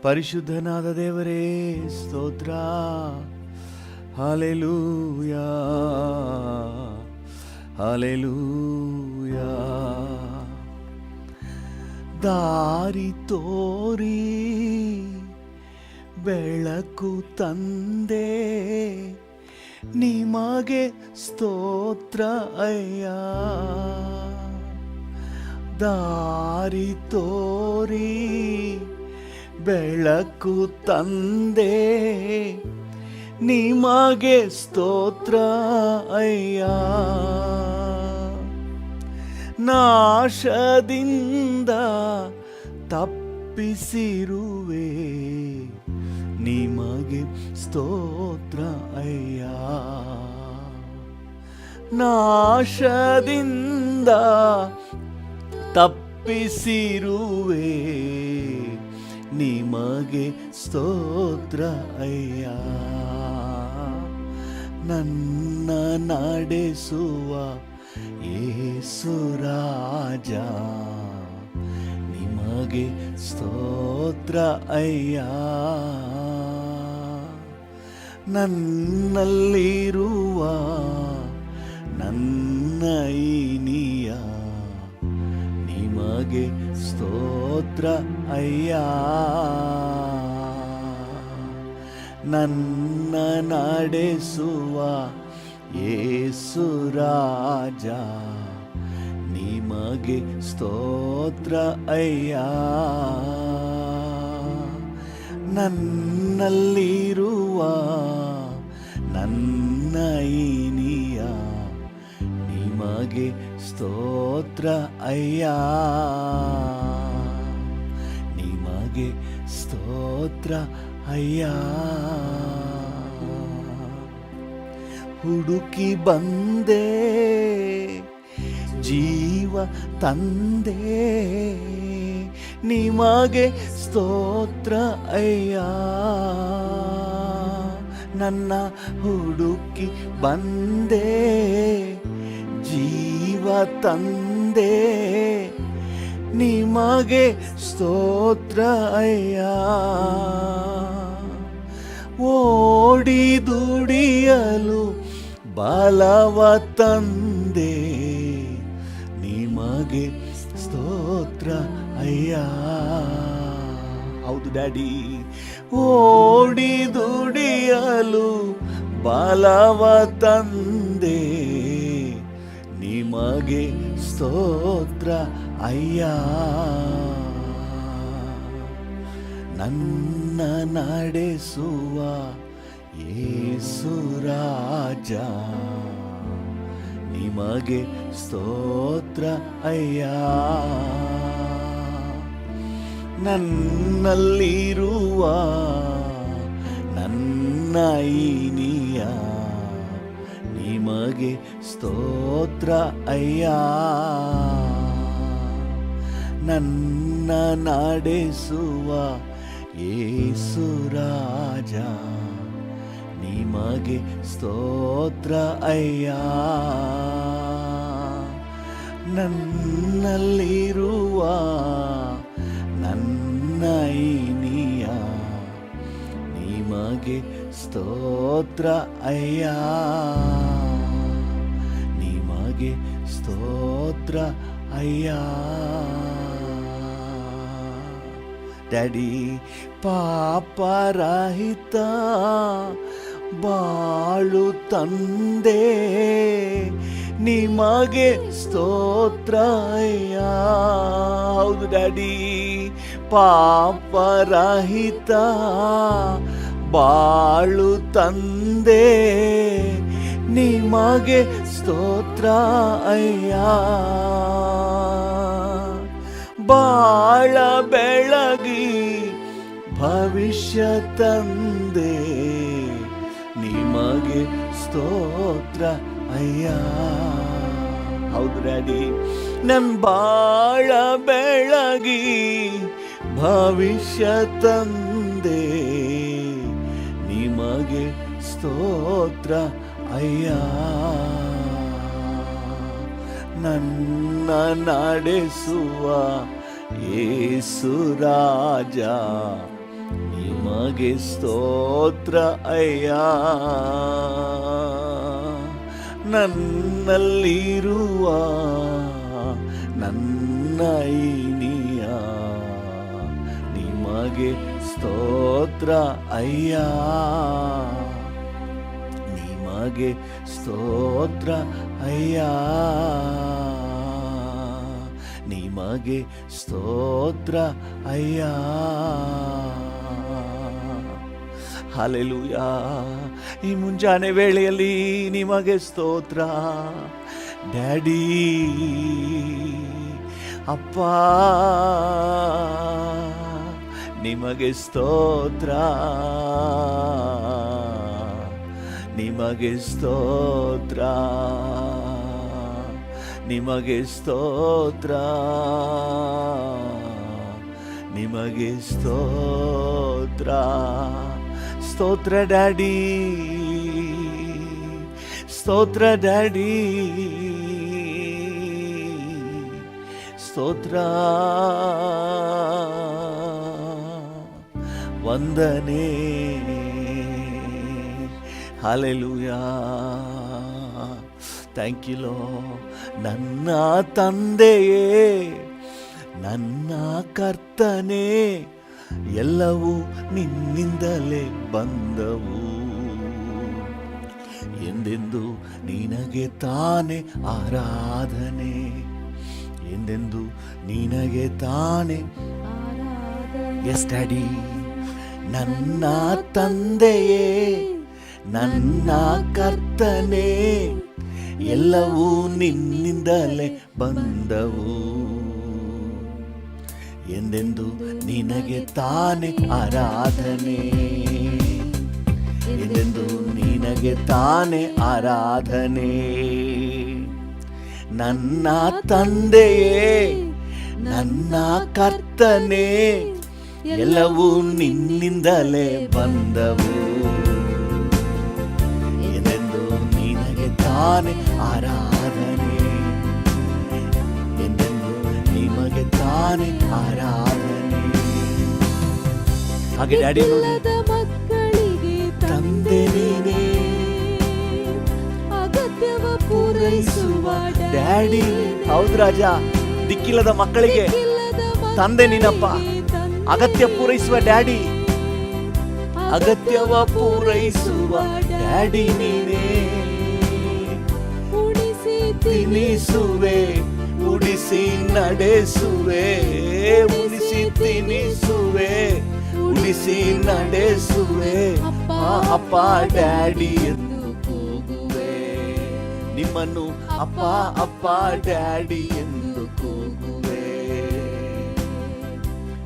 ಪರಿಶುದ್ಧನಾದ ದೇವರೇ ಸ್ತೋತ್ರ. Hallelujah hallelujah. ದಾರಿ ತೋರಿ ಬೆಳಕು ತಂದೆ, ನಿಮಗೆ ಸ್ತೋತ್ರ ಅಯ್ಯ. ದಾರಿ ತೋರಿ ಬೆಳಕು ತಂದೆ, ನಿಮಗೆ ಸ್ತೋತ್ರ ಅಯ್ಯ. ನಾಶದಿಂದ ತಪ್ಪಿಸಿರುವೆ, ನಿಮಗೆ ಸ್ತೋತ್ರ ಅಯ್ಯ. ನಾಶದಿಂದ ತಪ್ಪಿಸಿರುವೆ, ನಿಮಗೆ ಸ್ತೋತ್ರ ಅಯ್ಯ. ನನ್ನ ನಡೆಸುವ ಯೇಸು ರಾಜ, ನಿಮಗೆ ಸ್ತೋತ್ರ ಅಯ್ಯ. ನನ್ನಲ್ಲಿರುವ ನನ್ನ ಇನಿಯ, ನಿಮಗೆ ಸ್ತೋತ್ರ ಅಯ್ಯ. ನನ್ನ ನಡೆಸುವ ಯೇಸು ರಾಜ, ನಿಮಗೆ ಸ್ತೋತ್ರ ಅಯ್ಯ. ನನ್ನಲ್ಲಿರುವ ನನ್ನ ಇನಿಯ, ನಿಮಗೆ ಸ್ತೋತ್ರ ಅಯ್ಯ. ನಿಮಗೆ ಸ್ತೋತ್ರ ಅಯ್ಯ. ಹುಡುಕಿ ಬಂದೆ, ಜೀವ ತಂದೆ, ನಿಮಗೆ ಸ್ತೋತ್ರ ಅಯ್ಯ. ನನ್ನ ಹುಡುಕಿ ಬಂದೆ, ಜೀವ ತಂದೆ, ನಿಮಗೆ ಸ್ತೋತ್ರ ಅಯ್ಯ. ಓಡಿ ದುಡಿಯಲು ಬಲವ ತಂದೆ, ನಿಮಗೆ ಸ್ತೋತ್ರ ಅಯ್ಯ. ಹೌದು ಡ್ಯಾಡಿ. ಓಡಿ ದುಡಿಯಲು ಬಲವ ತಂದೆ, ನಿಮಗೆ ಸ್ತೋತ್ರ ಅಯ್ಯ. ನನ್ನ ನಡೆಸುವ ಯೇಸು ರಾಜ, ನಿಮಗೆ ಸ್ತೋತ್ರ ಅಯ್ಯ. ನನ್ನಲ್ಲಿರುವ ನನ್ನ ಇನಿಯ, ನಿಮಗೆ ಸ್ತೋತ್ರ ಅಯ್ಯ. ನನ್ನ ನಡೆಸುವ ಯೇಸು ರಾಜ, ನಿಮಗೆ ಸ್ತೋತ್ರ ಅಯ್ಯ. ನನ್ನಲ್ಲಿರುವ ನನ್ನ ಇನಿಯ, ನಿಮಗೆ ಸ್ತೋತ್ರ ಅಯ್ಯ. ನಿಮಗೆ ಸ್ತೋತ್ರ ಅಯ್ಯ. ಡ್ಯಾಡಿ, ಪಾಪರಹಿತ ಬಾಳು ತಂದೆ, ನಿಮಗೆ ಸ್ತೋತ್ರ ಅಯ್ಯ. ಹೌದು ಡ್ಯಾಡಿ. ಪಾಪರಹಿತ ಬಾಳು ತಂದೆ, ನಿಮಗೆ ಸ್ತೋತ್ರ ಅಯ್ಯ. ಬಾಳ ಬೆಳಗಿ ಭವಿಷ್ಯ ತಂದೆ, ನಿಮಗೆ ಸ್ತೋತ್ರ ಅಯ್ಯ. ಹೌದು ಡ್ಯಾಡಿ. ನನ್ನ ಬಾಳ ಬೆಳಗಿ ಭವಿಷ್ಯ ತಂದೆ, ನಿಮಗೆ ಸ್ತೋತ್ರ ಅಯ್ಯ. ನನ್ನ ನಡೆಸುವ ಯೇಸು ರಾಜ, ನಿಮಗೆ ಸ್ತೋತ್ರ ಅಯ್ಯ. ನನ್ನಲ್ಲಿರುವ ನನ್ನ ಐನಿಯ ನಿಮಗೆ ಸ್ತೋತ್ರ ಅಯ್ಯ. ನಿಮಗೆ ಸ್ತೋತ್ರ ಅಯ್ಯ. ನಿಮಗೆ ಸ್ತೋತ್ರ ಅಯ್ಯ. ಹಲ್ಲೆಲೂಯಾ. ಈ ಮುಂಜಾನೆ ವೇಳೆಯಲ್ಲಿ ನಿಮಗೆ ಸ್ತೋತ್ರ ಡ್ಯಾಡಿ. ಅಪ್ಪ ನಿಮಗೆ ಸ್ತೋತ್ರ. ನಿಮಗೆ ಸ್ತೋತ್ರ. ನಿಮಗೆ ಸ್ತೋತ್ರ. ನಿಮಗೆ ಸ್ತೋತ್ರ. ಸ್ತೋತ್ರ ಡ್ಯಾಡಿ. ಸ್ತೋತ್ರ ಡ್ಯಾಡಿ. ಸ್ತೋತ್ರ. ವಂದನೆ. ಹಲ್ಲೆಲೂಯಾ. Thank you Lord. ನನ್ನ ತಂದೆಯೇ, ನನ್ನ ಕರ್ತನೇ, ಎಲ್ಲವೂ ನಿನ್ನಿಂದಲೇ ಬಂದವು. ಎಂದೆಂದು ನಿನಗೆ ತಾನೇ ಆರಾಧನೆ. ಎಂದೆಂದು ನಿನಗೆ ತಾನೇ ಎಸ್ ಡ್ಯಾಡಿ. ನನ್ನ ತಂದೆಯೇ, ನನ್ನ ಕರ್ತನೇ, ಎಲ್ಲವೂ ನಿನ್ನಿಂದಲೇ ಬಂದವು. ಎಂದೆಂದು ನಿನಗೆ ತಾನೇ ಆರಾಧನೆ. ಎಂದೆಂದು ನಿನಗೆ ತಾನೇ ಆರಾಧನೆ. ನನ್ನ ತಂದೆಯೇ, ನನ್ನ ಕರ್ತನೇ, ಎಲ್ಲವೂ ನಿನ್ನಿಂದಲೇ ಬಂದವು. ಎಂದೆಂದು ನಿನಗೆ ತಾನೇ ಆರಾಧನೆ. ಎಂದೆಂದು ನಿಮಗೆ ತಾನೇ ಆರಾಧನೆ. ಹಾಗೆ ಡ್ಯಾಡಿ ಮಕ್ಕಳಿಗೆ ತಂದೆ ನೀನೇ, ಅಗತ್ಯವ ಪೂರೈಸುವ ಡ್ಯಾಡಿ. ಹೌದು ರಾಜ. ದಿಕ್ಕಿಲ್ಲದ ಮಕ್ಕಳಿಗೆ ತಂದೆ ನೀನಪ್ಪ. ಅಗತ್ಯ ಪೂರೈಸುವ ಡ್ಯಾಡಿ. ಅಗತ್ಯವ ಪೂರೈಸುವ ಡ್ಯಾಡಿ ನೀನೇ. ಉಳಿಸಿ ತಿನಿಸುವೆ, ಉಡಿಸಿ ನಡೆಸುವೆ. ಉಳಿಸಿ ತಿನಿಸುವೆ, ಉಳಿಸಿ ನಡೆಸುವೆ. ಅಪ್ಪ ಡ್ಯಾಡಿ ಎಂದು ಕೂಗುವೆ. ನಿಮ್ಮನ್ನು ಅಪ್ಪ ಅಪ್ಪ ಡ್ಯಾಡಿ ಎಂದು ಕೂಗುವೆ.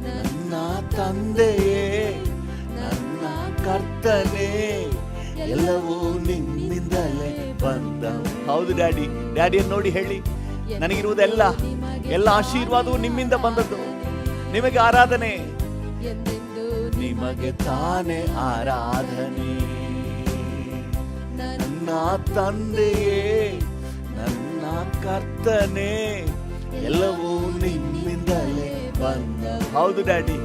ನನ್ನ ತಂದೆಯೇ, ನನ್ನ ಕರ್ತನೇ, ಎಲ್ಲವೂ ನಿನ್ನಿಂದಲೇ ಬಂದ. ಹೌದು ಡ್ಯಾಡಿ. ಡ್ಯಾಡಿಯನ್ನು ನೋಡಿ ಹೇಳಿ, ನನಗಿರುವುದೆಲ್ಲ ಎಲ್ಲ ಆಶೀರ್ವಾದವು ನಿಮ್ಮಿಂದ ಬಂದದ್ದು. ನಿಮಗೆ ಆರಾಧನೆ. ನಿಮಗೆ ತಾನೇ ಆರಾಧನೆ. ನನ್ನ ತಂದೆಯೇ, ನನ್ನ ಕರ್ತನೇ, ಎಲ್ಲವೂ ನಿಮ್ಮಿಂದಲೇ ಬಂದ. ಹೌದು ಡ್ಯಾಡಿ.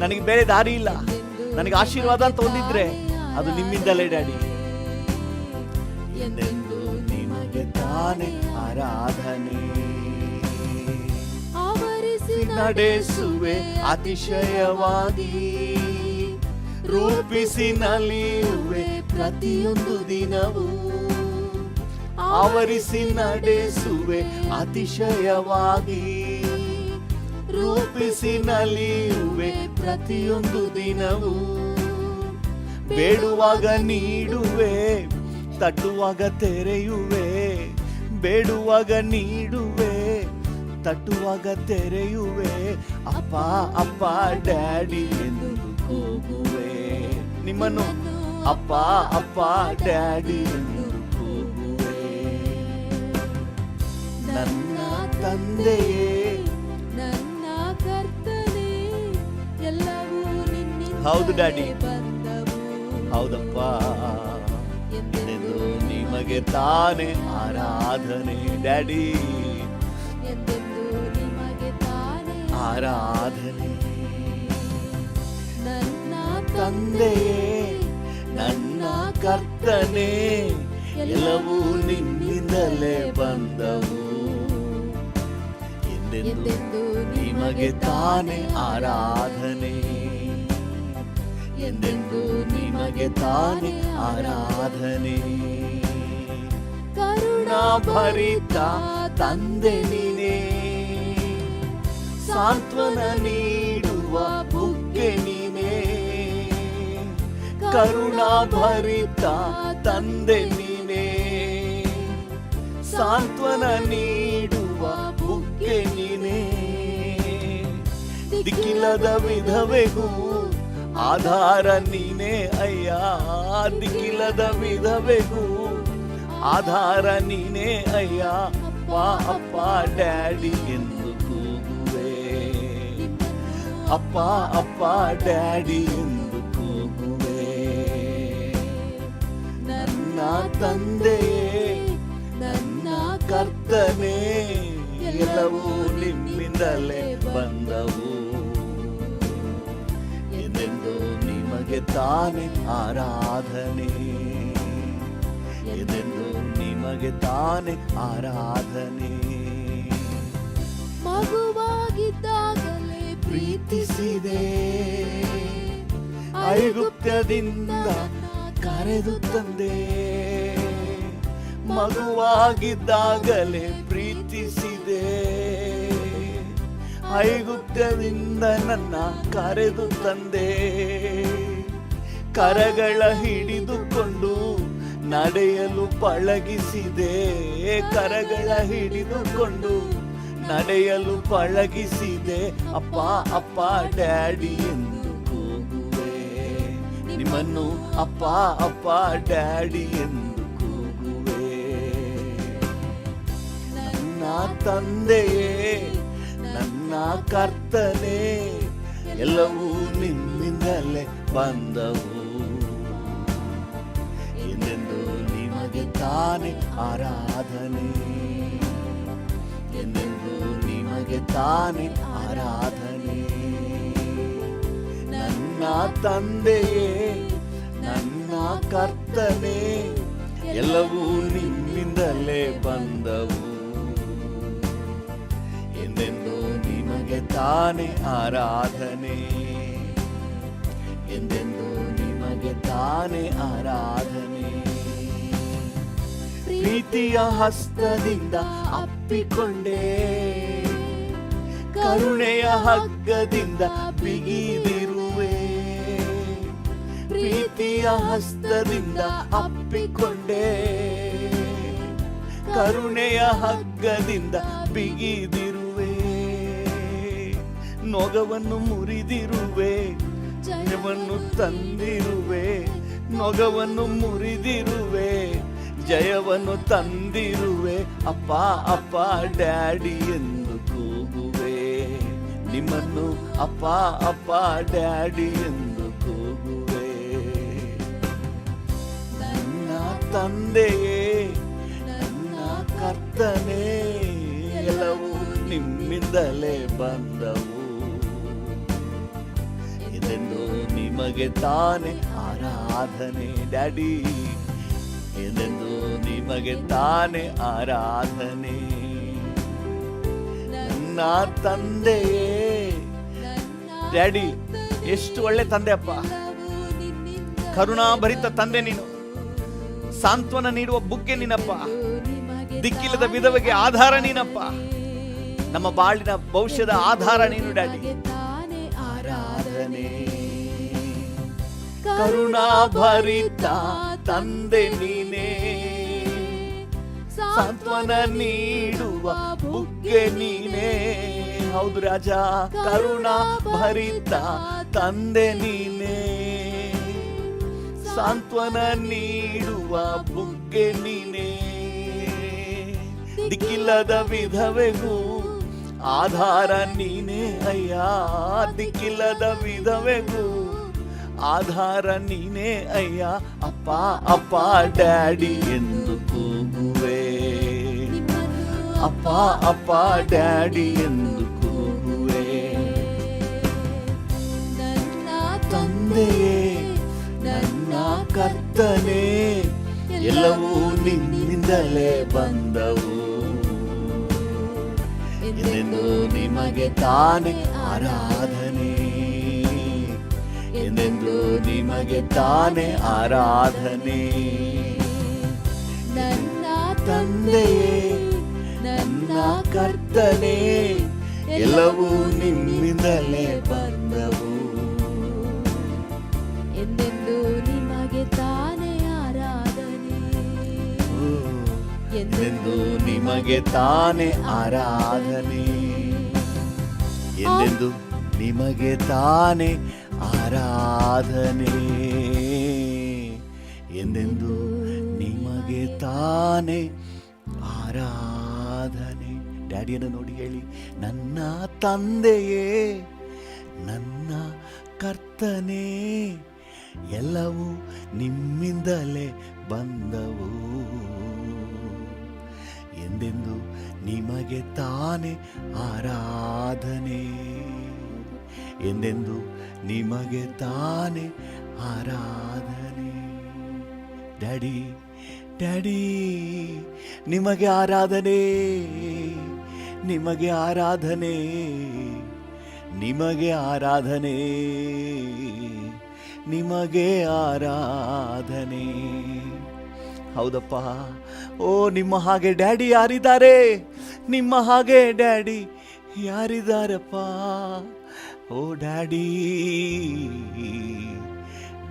ನನಗೆ ಬೇರೆ ದಾರಿ ಇಲ್ಲ. ನನಗೆ ಆಶೀರ್ವಾದ ಅಂತ ಒಂದಿದ್ರೆ ಅದು ನಿಮ್ಮಿಂದಲೇ ಡ್ಯಾಡಿ. ಎಂದೆಂದು ನಿಮಗೆ ತಾನೇ ಆರಾಧನೆ. ನಡೆಸುವೆ ಅತಿಶಯವಾಗಿ, ರೂಪಿಸಿ ನಲಿಯುವೆ ಪ್ರತಿಯೊಂದು ದಿನವೂ. ಆವರಿಸಿ ನಡೆಸುವೆ ಅತಿಶಯವಾಗಿ, ರೂಪಿಸಿ ನಲಿಯುವೆ ಪ್ರತಿಯೊಂದು ದಿನವೂ. ಬೇಡುವಾಗ ನೀಡುವೆ, ತಟ್ಟುವಾಗ ತೆರೆಯುವೆ. ಬೇಡುವಾಗ ನೀಡುವೆ, ತಟ್ಟುವಾಗ ತೆರೆಯುವೆ. ಅಪ್ಪ ಅಪ್ಪ ಡ್ಯಾಡಿ ಎಂದು ಕೂಗುವೆ. ನಿಮ್ಮನ್ನು ಅಪ್ಪ ಅಪ್ಪ ಡ್ಯಾಡಿ ಎಂದು ಕೂಗುವೆ. ನನ್ನ ತಂದೆಯೇ, ನನ್ನ ಕರ್ತನೇ, ಎಲ್ಲವೂ ನಿನ್ನಿಂದಲೇ ಹೌದು ಡ್ಯಾಡಿ. ಬಂದವು. ಹೌದಪ್ಪ. ಎಂದೆಂದು ನಿಮಗೆ ತಾನೇ ಆರಾಧನೆ ಡ್ಯಾಡಿ. ಎಂದೆಂದು ನಿಮಗೆ ತಾನೇ ಆರಾಧನೆ. ನನ್ನ ತಂದೆಯೇ ನನ್ನ ಕರ್ತನೇ ಎಲ್ಲವೂ ನಿನ್ನಿಂದಲೇ ಬಂದವು ಎಂದೆಂದು ನಿಮಗೆ ತಾನೇ ಆರಾಧನೆ ಎಂದೆಂದು ನಿಮಗೆ ತಾನೇ ಆರಾಧನೆ ಕರುಣಾಭರಿತ ತಂದೆ ನೀನೇ ಸಾಂತ್ವನ ನೀಡುವ ಬುಗ್ಗೆ ನೀನೇ ಕರುಣಾಭರಿತ ತಂದೆ ನೀನೇ ಸಾಂತ್ವನ ನೀಡುವ ಬುಗ್ಗೆ ನೀನೇ ದಿಕ್ಕಿಲ್ಲದ ವಿಧವೆಗೂ ಆಧಾರ ನೀನೇ ಅಯ್ಯ ದಿಕ್ಕಿಲ್ಲದ ವಿಧವೆಗೂ ಆಧಾರ ನೀನೇ ಅಯ್ಯ ಅಪ್ಪ ಅಪ್ಪ ಡ್ಯಾಡಿ ಎಂದು ಕೂಗುವೆ ಅಪ್ಪ ಅಪ್ಪ ಡ್ಯಾಡಿ ಎಂದು ಕೂಗುವೆ ನನ್ನ ತಂದೆಯೇ ನನ್ನ ಕರ್ತನೇ ಎಲ್ಲವೂ ನಿಮ್ಮಿಂದಲೇ ಬಂದವು ಎಂದೆಂದು ನಿಮಗೆ ತಾನೇ ಆರಾಧನೆ ಎಂದೆಂದು ನಿಮಗೆ ತಾನೇ ಆರಾಧನೆ ಮಗುವಾಗಿದ್ದಾಗಲೇ ಪ್ರೀತಿಸಿದೆ ಐಗುಪ್ತ್ಯದಿಂದ ಕರೆದು ತಂದೆ ಮಗುವಾಗಿದ್ದಾಗಲೇ ಪ್ರೀತಿಸಿದೆ ಐಗುಪ್ತ್ಯದಿಂದ ನನ್ನ ಕರೆದು ತಂದೆ ಕರಗಳ ಹಿಡಿದುಕೊಂಡು ನಡೆಯಲು ಪಳಗಿಸಿದೆ ಕರಗಳ ಹಿಡಿದುಕೊಂಡು ನಡೆಯಲು ಪಳಗಿಸಿದೆ ಅಪ್ಪ ಅಪ್ಪ ಡ್ಯಾಡಿ ಎಂದು ಕೂಗುವೆ ನಿಮ್ಮನ್ನು ಅಪ್ಪ ಅಪ್ಪ ಡ್ಯಾಡಿ ಎಂದು ಕೂಗುವೆ ನನ್ನ ತಂದೆಯೇ ನನ್ನ ಕರ್ತನೇ ಎಲ್ಲವೂ ನಿಮ್ಮಿಂದಲೇ ಬಂದವು ಎಂದೆಂದು ನಿಮಗೆ ತಾನೇ ಆರಾಧನೆ ಎಂದೆಂದು ನಿಮಗೆ ತಾನೇ ಆರಾಧನೆ ನನ್ನ ತಂದೆಯೇ ನನ್ನ ಕರ್ತನೇ ಎಲ್ಲವೂ ನಿಮ್ಮಿಂದಲೇ ಬಂದವು ಎಂದೆಂದು ನಿಮಗೆ ತಾನೇ ಆರಾಧನೆ ಎಂದೆಂದು ನಿಮಗೆ ತಾನೇ ಆರಾಧನೆ ಪ್ರೀತಿಯ ಹಸ್ತದಿಂದ ಅಪ್ಪಿಕೊಂಡೆ ಕರುಣೆಯ ಹಗ್ಗದಿಂದ ಬಿಗಿದಿರುವೆ ಪ್ರೀತಿಯ ಹಸ್ತದಿಂದ ಅಪ್ಪಿಕೊಂಡೆ ಕರುಣೆಯ ಹಗ್ಗದಿಂದ ಬಿಗಿದಿರುವೆ ನೊಗವನ್ನು ಮುರಿದಿರುವೆ ಜಯವನ್ನು ತಂದಿರುವೆ ನೊಗವನ್ನು ಮುರಿದಿರುವೆ ಜಯವನ್ನು ತಂದಿರುವೆ ಅಪ್ಪ ಅಪ್ಪ ಡ್ಯಾಡಿ ಎಂದು ಕೂಗುವೆ ನಿಮ್ಮನ್ನು ಅಪ್ಪ ಅಪ್ಪ ಡ್ಯಾಡಿ ಎಂದು ಕೂಗುವೆ ನನ್ನ ತಂದೆಯೇ ನನ್ನ ಕರ್ತನೇ ಎಲ್ಲವೂ ನಿಮ್ಮಿಂದಲೇ ಬಂದವು ಇದೆಂದು ನಿಮಗೆ ತಾನೇ ಆರಾಧನೆ ಡ್ಯಾಡಿ ಎಂದೆಂದು ನಿಮಗೆ ತಾನೇ ಆರಾಧನೆ ನನ್ನ ತಂದೆಯೇ ಡ್ಯಾಡಿ ಎಷ್ಟು ಒಳ್ಳೆ ತಂದೆ ಅಪ್ಪ ಕರುಣಾಭರಿತ ತಂದೆ ನೀನು ಸಾಂತ್ವನ ನೀಡುವ ಬುಗ್ಗೆ ನೀನಪ್ಪ ದಿಕ್ಕಿಲ್ಲದ ವಿಧವೆಗೆ ಆಧಾರ ನೀನಪ್ಪ ನಮ್ಮ ಬಾಳಿನ ಭವಿಷ್ಯದ ಆಧಾರ ನೀನು ಡ್ಯಾಡಿ ಆರಾಧನೆ ಕರುಣಾಭರಿತ ತಂದೆ ನೀನೇ ಸಾಂತ್ವನ ನೀಡುವ ಬುಗ್ಗೆ ನೀನೇ ಹೌದು ರಾಜ ಕರುಣಾಭರಿತ ತಂದೆ ನೀನೇ ಸಾಂತ್ವನ ನೀಡುವ ಬುಗ್ಗೆ ನೀನೇ ದಿಕ್ಕಿಲ್ಲದ ವಿಧವೆಗೂ ಆಧಾರ ನೀನೇ ಅಯ್ಯ ದಿಕ್ಕಿಲ್ಲದ ವಿಧವೆಗೂ ಆಧಾರ ನೀನೇ ಅಯ್ಯ ಅಪ್ಪ ಅಪ್ಪ ಡ್ಯಾಡಿ ಎಂದು ಕೂಗುವೆ ಅಪ್ಪ ಅಪ್ಪ ಡ್ಯಾಡಿ ಎಂದು ಕೂಗುವೆ ತಂದೆಯೇ ಕರ್ತನೇ, ಎಲ್ಲವೂ ನಿಮ್ಮಿಂದಲೇ ಬಂದವು. ಎಂದೆಂದು ನಿಮಗೆ ತಾನೇ ಆರಾಧನೆ, ಎಂದೆಂದು ನಿಮಗೆ ತಾನೇ ಆರಾಧನೆ. ನನ್ನ ತಂದೆಯೇ, ನನ್ನ ಕರ್ತನೇ, ಎಲ್ಲವೂ ನಿಮ್ಮಿಂದಲೇ ಬಂದವು. ಎಂದೆಂದು ನಿಮಗೆ ತಾನೇ ಆರಾಧನೆ, ಎಂದೆಂದು ನಿಮಗೆ ತಾನೇ ಆರಾಧನೆ, ಎಂದೆಂದು ನಿಮಗೆ ತಾನೇ ಆರಾಧನೆ, ಎಂದೆಂದು ನಿಮಗೆ ತಾನೇ ಆರಾಧನೆ. ಡ್ಯಾಡಿಯನ್ನು ನೋಡಿ ಹೇಳಿ, ನನ್ನ ತಂದೆಯೇ, ನನ್ನ ಕರ್ತನೇ, ಎಲ್ಲವೂ ನಿಮ್ಮಿಂದಲೇ ಬಂದವು. ಎಂದೆಂದು ನಿಮಗೆ ತಾನೇ ಆರಾಧನೆ, ಎಂದೆಂದು ನಿಮಗೆ ತಾನೇ ಆರಾಧನೆ. ಡ್ಯಾಡಿ, ಡ್ಯಾಡಿ, ನಿಮಗೆ ಆರಾಧನೆ, ನಿಮಗೆ ಆರಾಧನೆ, ನಿಮಗೆ ಆರಾಧನೆ, ನಿಮಗೆ ಆರಾಧನೆ. ಹೌದಪ್ಪ. ಓ, ನಿಮ್ಮ ಹಾಗೆ ಡ್ಯಾಡಿ ಯಾರಿದ್ದಾರೆ? ನಿಮ್ಮ ಹಾಗೆ ಡ್ಯಾಡಿ ಯಾರಿದ್ದಾರಪ್ಪ? ಓ ಡ್ಯಾಡಿ,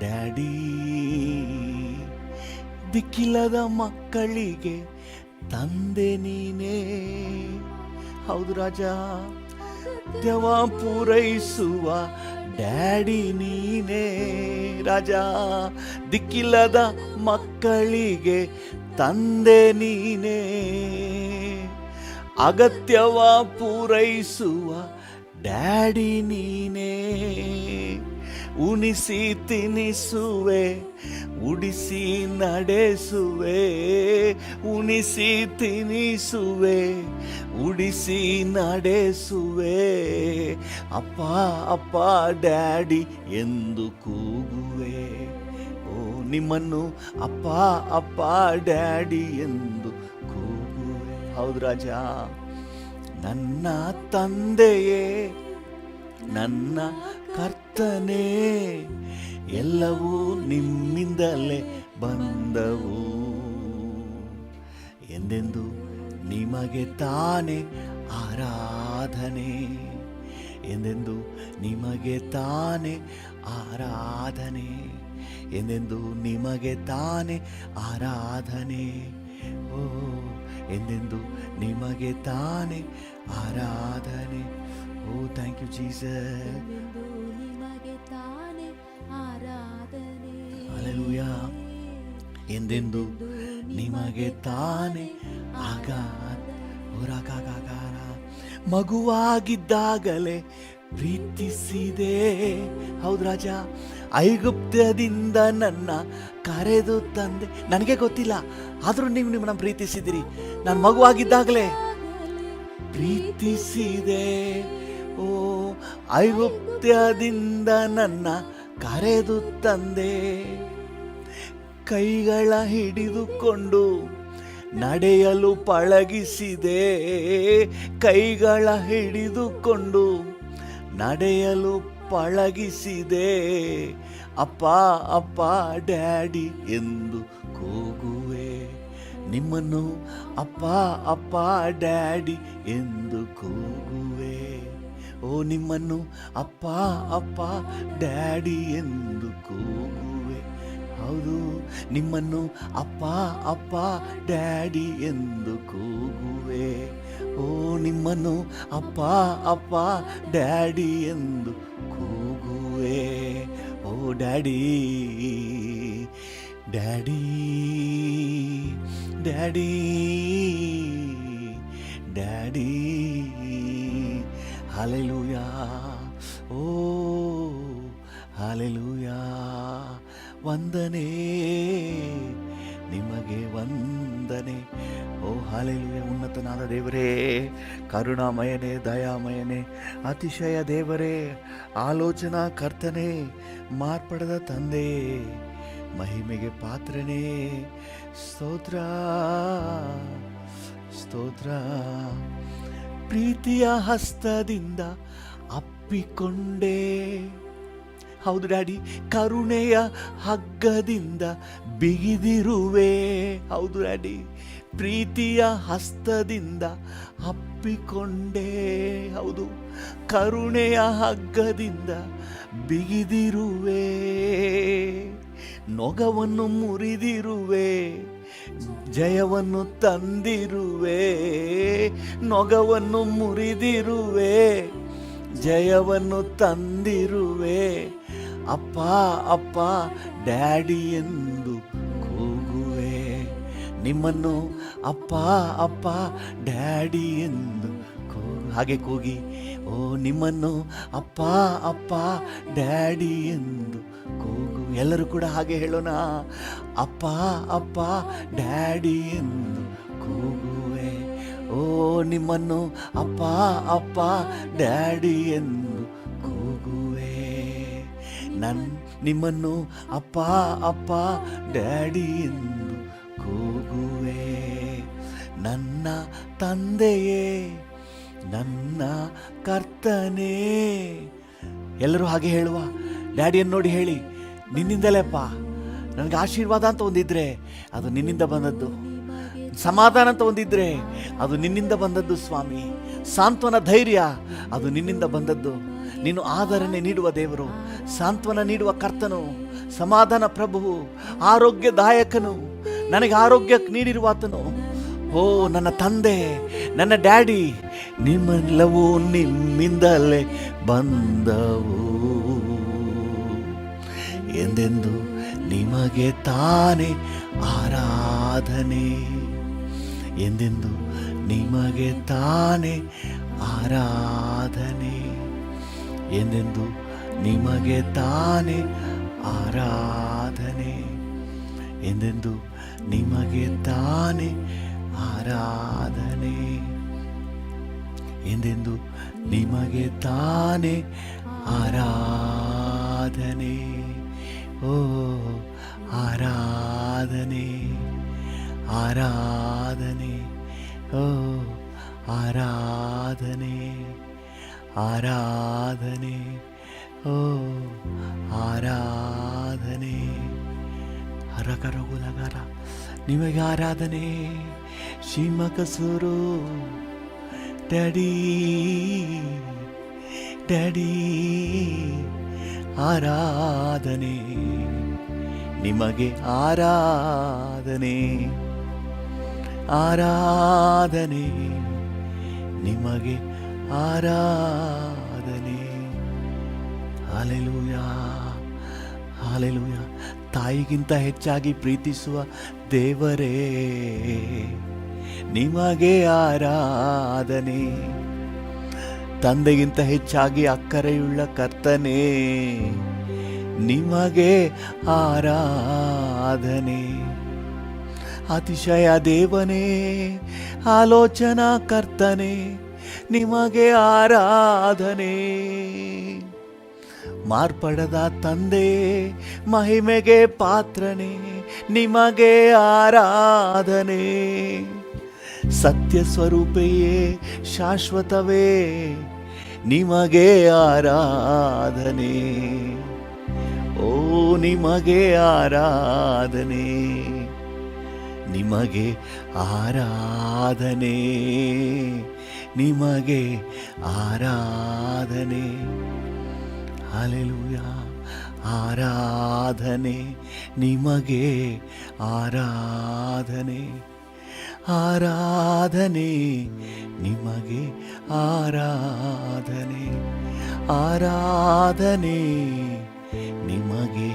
ಡ್ಯಾಡಿ, ದಿಕ್ಕಿಲ್ಲದ ಮಕ್ಕಳಿಗೆ ತಂದೆ ನೀನೇ. ಹೌದು ರಾಜ, ದೇವ ಪೂರೈಸುವ ಡ್ಯಾಡಿ ನೀನೇ. ರಾಜ, ದಿಕ್ಕಿಲ್ಲದ ಮಕ್ಕಳಿಗೆ ತಂದೆ ನೀನೇ, ಅಗತ್ಯವ ಪೂರೈಸುವ ಡ್ಯಾಡಿ ನೀನೇ. ಉಣಿಸಿ ತಿನಿಸುವೆ, ಉಡಿಸಿ ನಡೆಸುವೆ, ಉಣಿಸಿ ತಿನಿಸುವೆ, ಉಡಿಸಿ ನಡೆಸುವೆ. ಅಪ್ಪ ಅಪ್ಪ ಡ್ಯಾಡಿ ಎಂದು ಕೂಗುವೆ. ಓ, ನಿಮ್ಮನ್ನು ಅಪ್ಪ ಅಪ್ಪ ಡ್ಯಾಡಿ ಎಂದು ಕೂಗುವೆ. ಹೌದು ರಾಜ, ನನ್ನ ತಂದೆಯೇ, ನನ್ನ ಕರ್ತನೇ, ಎಲ್ಲವೂ ನಿಮ್ಮಿಂದಲೇ ಬಂದವು. ಎಂದೆಂದು ನಿಮಗೆ ತಾನೇ ಆರಾಧನೆ, ಎಂದೆಂದು ನಿಮಗೆ ತಾನೇ ಆರಾಧನೆ, ಎಂದೆಂದು ನಿಮಗೆ ತಾನೇ ಆರಾಧನೆ. ಓ, ಎಂದೆಂದು ನಿಮಗೆ ತಾನೇ ಆರಾಧನೆ. ಓ, ಥ್ಯಾಂಕ್ ಯು ಜೀಸಸ್. ನಿಮಗೆ ತಾನೇ ಆರಾಧನೆ. ಹಲ್ಲೆಲೂಯಾ. ಎಂದೆಂದು ನಿಮಗೆ ತಾನೇ ಹೊರಗಾಗಾರ. ಮಗುವಾಗಿದ್ದಾಗಲೇ ಪ್ರೀತಿಸಿದೆ. ಹೌದು ರಾಜ, ಐಗುಪ್ತದಿಂದ ನನ್ನ ಕರೆದು ತಂದೆ. ನನಗೆ ಗೊತ್ತಿಲ್ಲ, ಆದರೂ ನೀವು ನಿಮ್ಮನ್ನ ಪ್ರೀತಿಸಿದಿರಿ. ನಾನು ಮಗುವಾಗಿದ್ದಾಗಲೇ ಪ್ರೀತಿಸಿದೆ. ಓ, ಐಗುಪ್ತದಿಂದ ನನ್ನ ಕರೆದು ತಂದೆ. ಕೈಗಳ ಹಿಡಿದುಕೊಂಡು ನಡೆಯಲು ಪಳಗಿಸಿದೆ, ಕೈಗಳ ಹಿಡಿದುಕೊಂಡು ನಡೆಯಲು ಪಳಗಿಸಿದೆ. ಅಪ್ಪ ಅಪ್ಪ ಡ್ಯಾಡಿ ಎಂದು ಕೂಗುವೆ. ನಿಮ್ಮನ್ನು ಅಪ್ಪ ಅಪ್ಪ ಡ್ಯಾಡಿ ಎಂದು ಕೂಗುವೆ. ಓ, ನಿಮ್ಮನ್ನು ಅಪ್ಪ ಅಪ್ಪ ಡ್ಯಾಡಿ ಎಂದು ಕೂಗುವೆ. ಹೌದು, ನಿಮ್ಮನ್ನು ಅಪ್ಪ ಅಪ್ಪ ಡ್ಯಾಡಿ ಎಂದು ಕೂಗುವೆ. ಓ, ನಿಮ್ಮನ್ನು ಅಪ್ಪ ಅಪ್ಪ ಡ್ಯಾಡಿ ಎಂದು ಕೂಗುವೆ. O daddy, daddy, daddy, daddy. Hallelujah. O hallelujah. ವಂದನೆ ನಿಮಗೆ ವಂದನೆ. ಓ ಹಲ್ಲೆಲೂಯಾ. ಉನ್ನತನಾದ ದೇವರೇ, ಕರುಣಾಮಯನೇ, ದಯಾಮಯನೇ, ಅತಿಶಯ ದೇವರೇ, ಆಲೋಚನಾ ಕರ್ತನೇ, ಮಾರ್ಪಡದ ತಂದೆ, ಮಹಿಮೆಗೆ ಪಾತ್ರನೇ. ಸ್ತೋತ್ರ ಸ್ತೋತ್ರ. ಪ್ರೀತಿಯ ಹಸ್ತದಿಂದ ಅಪ್ಪಿಕೊಂಡೆ. ಹೌದು ಡ್ಯಾಡಿ, ಕರುಣೆಯ ಹಗ್ಗದಿಂದ ಬಿಗಿದಿರುವೆ. ಹೌದು ಡ್ಯಾಡಿ, ಪ್ರೀತಿಯ ಹಸ್ತದಿಂದ ಅಪ್ಪಿಕೊಂಡೆ. ಹೌದು, ಕರುಣೆಯ ಹಗ್ಗದಿಂದ ಬಿಗಿದಿರುವೆ. ನೊಗವನ್ನು ಮುರಿದಿರುವೆ, ಜಯವನ್ನು ತಂದಿರುವೆ. ನೊಗವನ್ನು ಮುರಿದಿರುವೆ, ಜಯವನ್ನು ತಂದಿರುವೆ. ಅಪ್ಪ ಅಪ್ಪ ಡ್ಯಾಡಿ ಎಂದು ಕೂಗುವೆ. ನಿಮ್ಮನ್ನು ಅಪ್ಪ ಅಪ್ಪ ಡ್ಯಾಡಿ ಎಂದು ಹಾಗೆ ಕೂಗಿ. ಓ, ನಿಮ್ಮನ್ನು ಅಪ್ಪ ಅಪ್ಪ ಡ್ಯಾಡಿ ಎಂದು ಕೂಗು. ಎಲ್ಲರೂ ಕೂಡ ಹಾಗೆ ಹೇಳೋಣ. ಅಪ್ಪ ಅಪ್ಪ ಡ್ಯಾಡಿ ಎಂದು ಕೂಗುವೆ. ಓ, ನಿಮ್ಮನ್ನು ಅಪ್ಪ ಅಪ್ಪ ಡ್ಯಾಡಿ ಎಂದು ಕೂಗುವೆ. ನಿಮ್ಮನ್ನು ಅಪ್ಪ ಅಪ್ಪ ಡ್ಯಾಡಿ ಎಂದು ಕೂಗುವೆ. ನನ್ನ ತಂದೆಯೇ, ನನ್ನ ಕರ್ತನೇ. ಎಲ್ಲರೂ ಹಾಗೆ ಹೇಳುವ. ಡ್ಯಾಡಿಯನ್ನು ನೋಡಿ ಹೇಳಿ, ನಿನ್ನಿಂದಲೇಪ್ಪ ನನಗೆ ಆಶೀರ್ವಾದ ಅಂತ ಒಂದಿದ್ರೆ ಅದು ನಿನ್ನಿಂದ ಬಂದದ್ದು. ಸಮಾಧಾನ ಅಂತ ಒಂದಿದ್ರೆ ಅದು ನಿನ್ನಿಂದ ಬಂದದ್ದು ಸ್ವಾಮಿ. ಸಾಂತ್ವನ, ಧೈರ್ಯ ಅದು ನಿನ್ನಿಂದ ಬಂದದ್ದು. ನೀನು ಆದರಣೆ ನೀಡುವ ದೇವರು, ಸಾಂತ್ವನ ನೀಡುವ ಕರ್ತನು, ಸಮಾಧಾನ ಪ್ರಭುವು, ಆರೋಗ್ಯದಾಯಕನು, ನನಗೆ ಆರೋಗ್ಯ ನೀಡಿರುವಾತನು. ಓ ನನ್ನ ತಂದೆ, ನನ್ನ ಡ್ಯಾಡಿ, ನಿಮ್ಮೆಲ್ಲವೂ ನಿಮ್ಮಿಂದಲೇ ಬಂದವು. ಎಂದೆಂದು ನಿಮಗೆ ತಾನೇ ಆರಾಧನೆ. ಎಂದೆಂದು ನಿಮಗೆ ತಾನೇ ಆರಾಧನೆ. ಎಂದೆಂದು ನಿಮಗೆ ತಾನೇ ಆರಾಧನೆ. ಎಂದೆಂದು ನಿಮಗೆ ತಾನೇ ಆರಾಧನೆ. ಎಂದೆಂದು ನಿಮಗೆ ತಾನೇ ಆರಾಧನೆ. ಓ ಆರಾಧನೆ, ಆರಾಧನೆ, ಓ ಆರಾಧನೆ, ಆರಾಧನೆ, ಓ ಆರಾಧನೆ. ಹರಕರಗುಲಗರ ನಿಮಗೆ ಆರಾಧನೆ. ಶಿಮಕಸುರು ಡ್ಯಾಡಿ, ಡ್ಯಾಡಿ ಆರಾಧನೆ. ನಿಮಗೆ ಆರಾಧನೆ, ಆರಾಧನೆ, ನಿಮಗೆ ಆರಾಧನೆ. Hallelujah, hallelujah. ತಾಯಿಗಿಂತ ಹೆಚ್ಚಾಗಿ ಪ್ರೀತಿಸುವ ದೇವರೇ, ನಿಮಗೆ ಆರಾಧನೆ. ತಂದೆಗಿಂತ ಹೆಚ್ಚಾಗಿ ಅಕ್ಕರೆಯುಳ್ಳ ಕರ್ತನೇ, ನಿಮಗೆ ಆರಾಧನೆ. ಅತಿಶಯ ದೇವನೇ, ಆಲೋಚನಾ ಕರ್ತನೇ, ನಿಮಗೆ ಆರಾಧನೆ. ಮಾರ್ಪಡದ ತಂದೆ, ಮಹಿಮೆಗೆ ಪಾತ್ರನೇ, ನಿಮಗೆ ಆರಾಧನೆ. ಸತ್ಯ ಸ್ವರೂಪೆಯೇ, ಶಾಶ್ವತವೇ, ನಿಮಗೆ ಆರಾಧನೆ. ಓ ನಿಮಗೆ ಆರಾಧನೆ, ನಿಮಗೆ ಆರಾಧನೆ, ನಿಮಗೆ ಆರಾಧನೆ. ಹಲ್ಲೆಲೂಯಾ. ಆರಾಧನೆ, ನಿಮಗೆ ಆರಾಧನೆ, ಆರಾಧನೆ, ನಿಮಗೆ ಆರಾಧನೆ, ಆರಾಧನೆ, ನಿಮಗೆ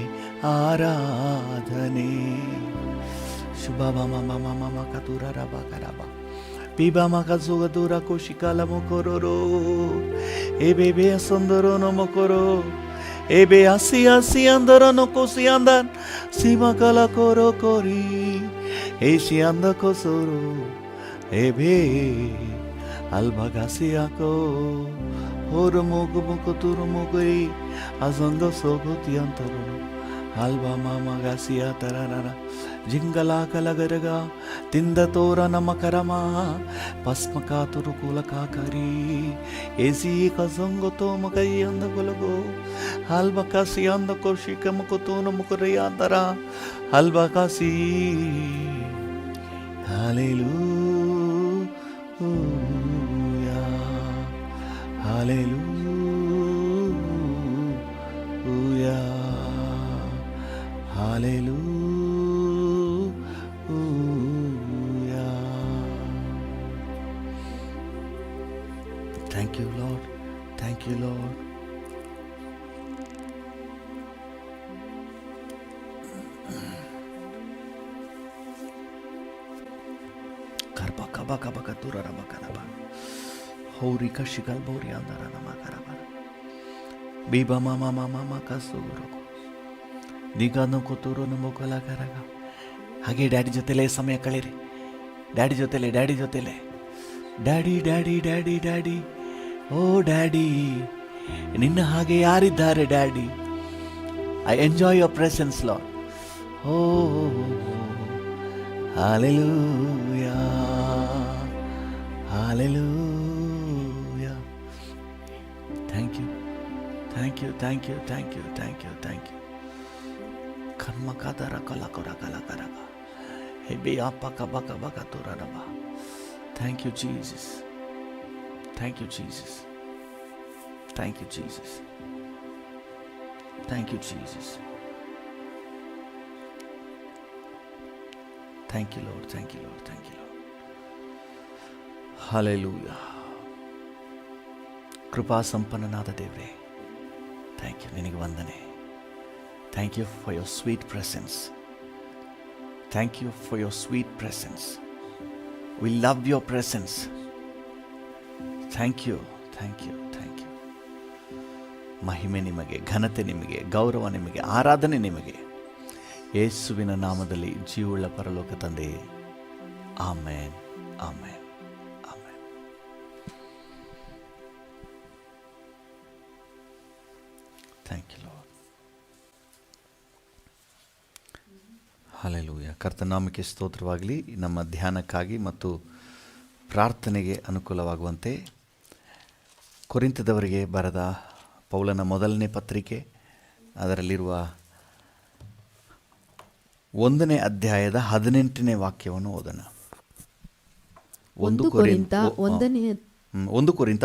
ಆರಾಧನೆ. ಶುಭ ಮಮ ಮಮ ಮಮ ಕತುರ ರಬ ಕರಬ ಪಿಬ ಮಕ ಸುಗದುರ ಕುಶಿಕಲ ಮುಕೊರೋ ಎಬೆಬೆ ಸುಂದರೋ ನಮಕೊರೋ ಎಬೆ ಹಸಿ ಹಸಿ ಅಂದರ ನೊಕೊಸಿ ಅಂದನ್ ಸಿಮಕಲ ಕೊರೋ ಕೊರಿ ಏಷಿ ಅಂದ ಕೊಸೋರು ಎಬೆ ಅಲ್ಬಗಾಸಿ ಹಾಕೋ ಹೊರ ಮುಗು ಮುಕು ತುರು ಮುಗುರಿ ಅಸಂಗ ಸೋಗುತಿ ಅಂತರು ಅಲ್ವಾ ಮಾಮಗಾಸಿಯ ತರನರ ಜಿಂಗಲ ಕಲಗರಗ ತಿಂದ ತೋರ ನಮ ಕರಮ ಪಸ್ಮಕಾತುರು ಕುಲಕಾಕರಿ ಎಸಿ ಕಸಂಗತೋ ಮಕೈಯಂದ ಕೊಲಗೋ ಹಲ್ವ ಕಾಸಿ ಅಂದ ಕೋಶಿಕ ಮುಕುತೋ ನಮುಕುರೆಯಾಂದರ ಹಲ್ವ ಕಾಸಿ hallelujah hallelujah hallelujah. Thank you, Lord. Thank you, Lord. Karbaka baka baka turara baka naba. Hori kashigal bori andara nama karaba. Biba mama mama maka suguroko. ದಿಗಾನು ಕೂತೂರು ನಮ್ಮ ಕಲಾಕಾರಾಗ ಹಾಗೆ ಡ್ಯಾಡಿ ಜೊತೆಲೇ ಸಮಯ ಕಳೀರಿ. ಡ್ಯಾಡಿ ಜೊತೆಲೇ daddy daddy daddy daddy daddy oh daddy ನಿನ್ನ ಹಾಗೆ ಯಾರಿದ್ದಾರೆ daddy. I enjoy your presence Lord. Oh hallelujah hallelujah. Thank you thank you thank you thank you thank you thank you. ಕರ್ಮಕಾದರ ಕಲಕರ ಕಲಕರಗ ಹೆಬೆ ಅಪ್ಪ ಕಬ ಕಬ ಕತುರರಬ. Thank you Jesus. Thank you Jesus. Thank you Jesus. Thank you Jesus. Thank you Lord. Thank you Lord. Thank you Lord. Hallelujah. ಕೃಪಾ ಸಂಪನ್ನನಾದ ದೇವರೇ, ಥ್ಯಾಂಕ್ ಯು. ನಿನಗೆ ವಂದನೆ. Thank you for your sweet presence. Thank you for your sweet presence. We love your presence. Thank you. Thank you. Thank you. ಮಹಿಮೆ ನಿಮಗೆ, ಘನತೆ ನಿಮಗೆ, ಗೌರವ ನಿಮಗೆ, ಆರಾಧನೆ ನಿಮಗೆ. ಯೇಸುವಿನ ನಾಮದಲ್ಲಿ ಜೀವವುಳ್ಳ ಪರಲೋಕ ತಂದೆಯೇ, amen, amen, amen. Thank you Lord. Hallelujah. ಕರ್ತನಾಮಕ್ಕೆ ಸ್ತೋತ್ರವಾಗಲಿ. ನಮ್ಮ ಧ್ಯಾನಕ್ಕಾಗಿ ಮತ್ತು ಪ್ರಾರ್ಥನೆಗೆ ಅನುಕೂಲವಾಗುವಂತೆ ಕೊರಿಂಥದವರಿಗೆ ಬರೆದ ಪೌಲನ ಮೊದಲನೇ ಪತ್ರಿಕೆ ಅದರಲ್ಲಿರುವ 1ನೇ ಅಧ್ಯಾಯದ 18ನೇ ವಾಕ್ಯವನ್ನು ಓದೋಣ. 1 ಕೊರಿಂಥ 1:18. 1 ಕೊರಿಂಥ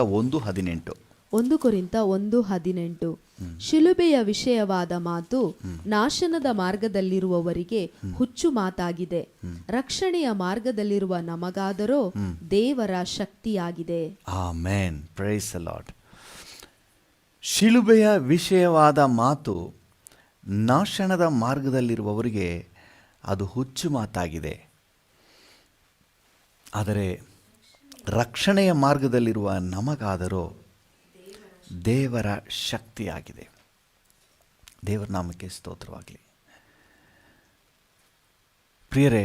1:18. ಶಿಲುಬೆಯ ವಿಷಯವಾದ ಮಾತು ನಾಶನದ ಮಾರ್ಗದಲ್ಲಿರುವವರಿಗೆ ಹುಚ್ಚು ಮಾತಾಗಿದೆ, ರಕ್ಷಣೆಯ ಮಾರ್ಗದಲ್ಲಿರುವ ನಮಗಾದರೋ ದೇವರ ಶಕ್ತಿಯಾಗಿದೆ. ಆಮೆನ್. Praise the Lord. ಶಿಲುಬೆಯ ವಿಷಯವಾದ ಮಾತು ನಾಶನದ ಮಾರ್ಗದಲ್ಲಿರುವವರಿಗೆ ಅದು ಹುಚ್ಚು ಮಾತಾಗಿದೆ, ಆದರೆ ರಕ್ಷಣೆಯ ಮಾರ್ಗದಲ್ಲಿರುವ ನಮಗಾದರೋ ದೇವರ ಶಕ್ತಿಯಾಗಿದೆ. ದೇವರ ನಾಮಕ್ಕೆ ಸ್ತೋತ್ರವಾಗಲಿ. ಪ್ರಿಯರೇ,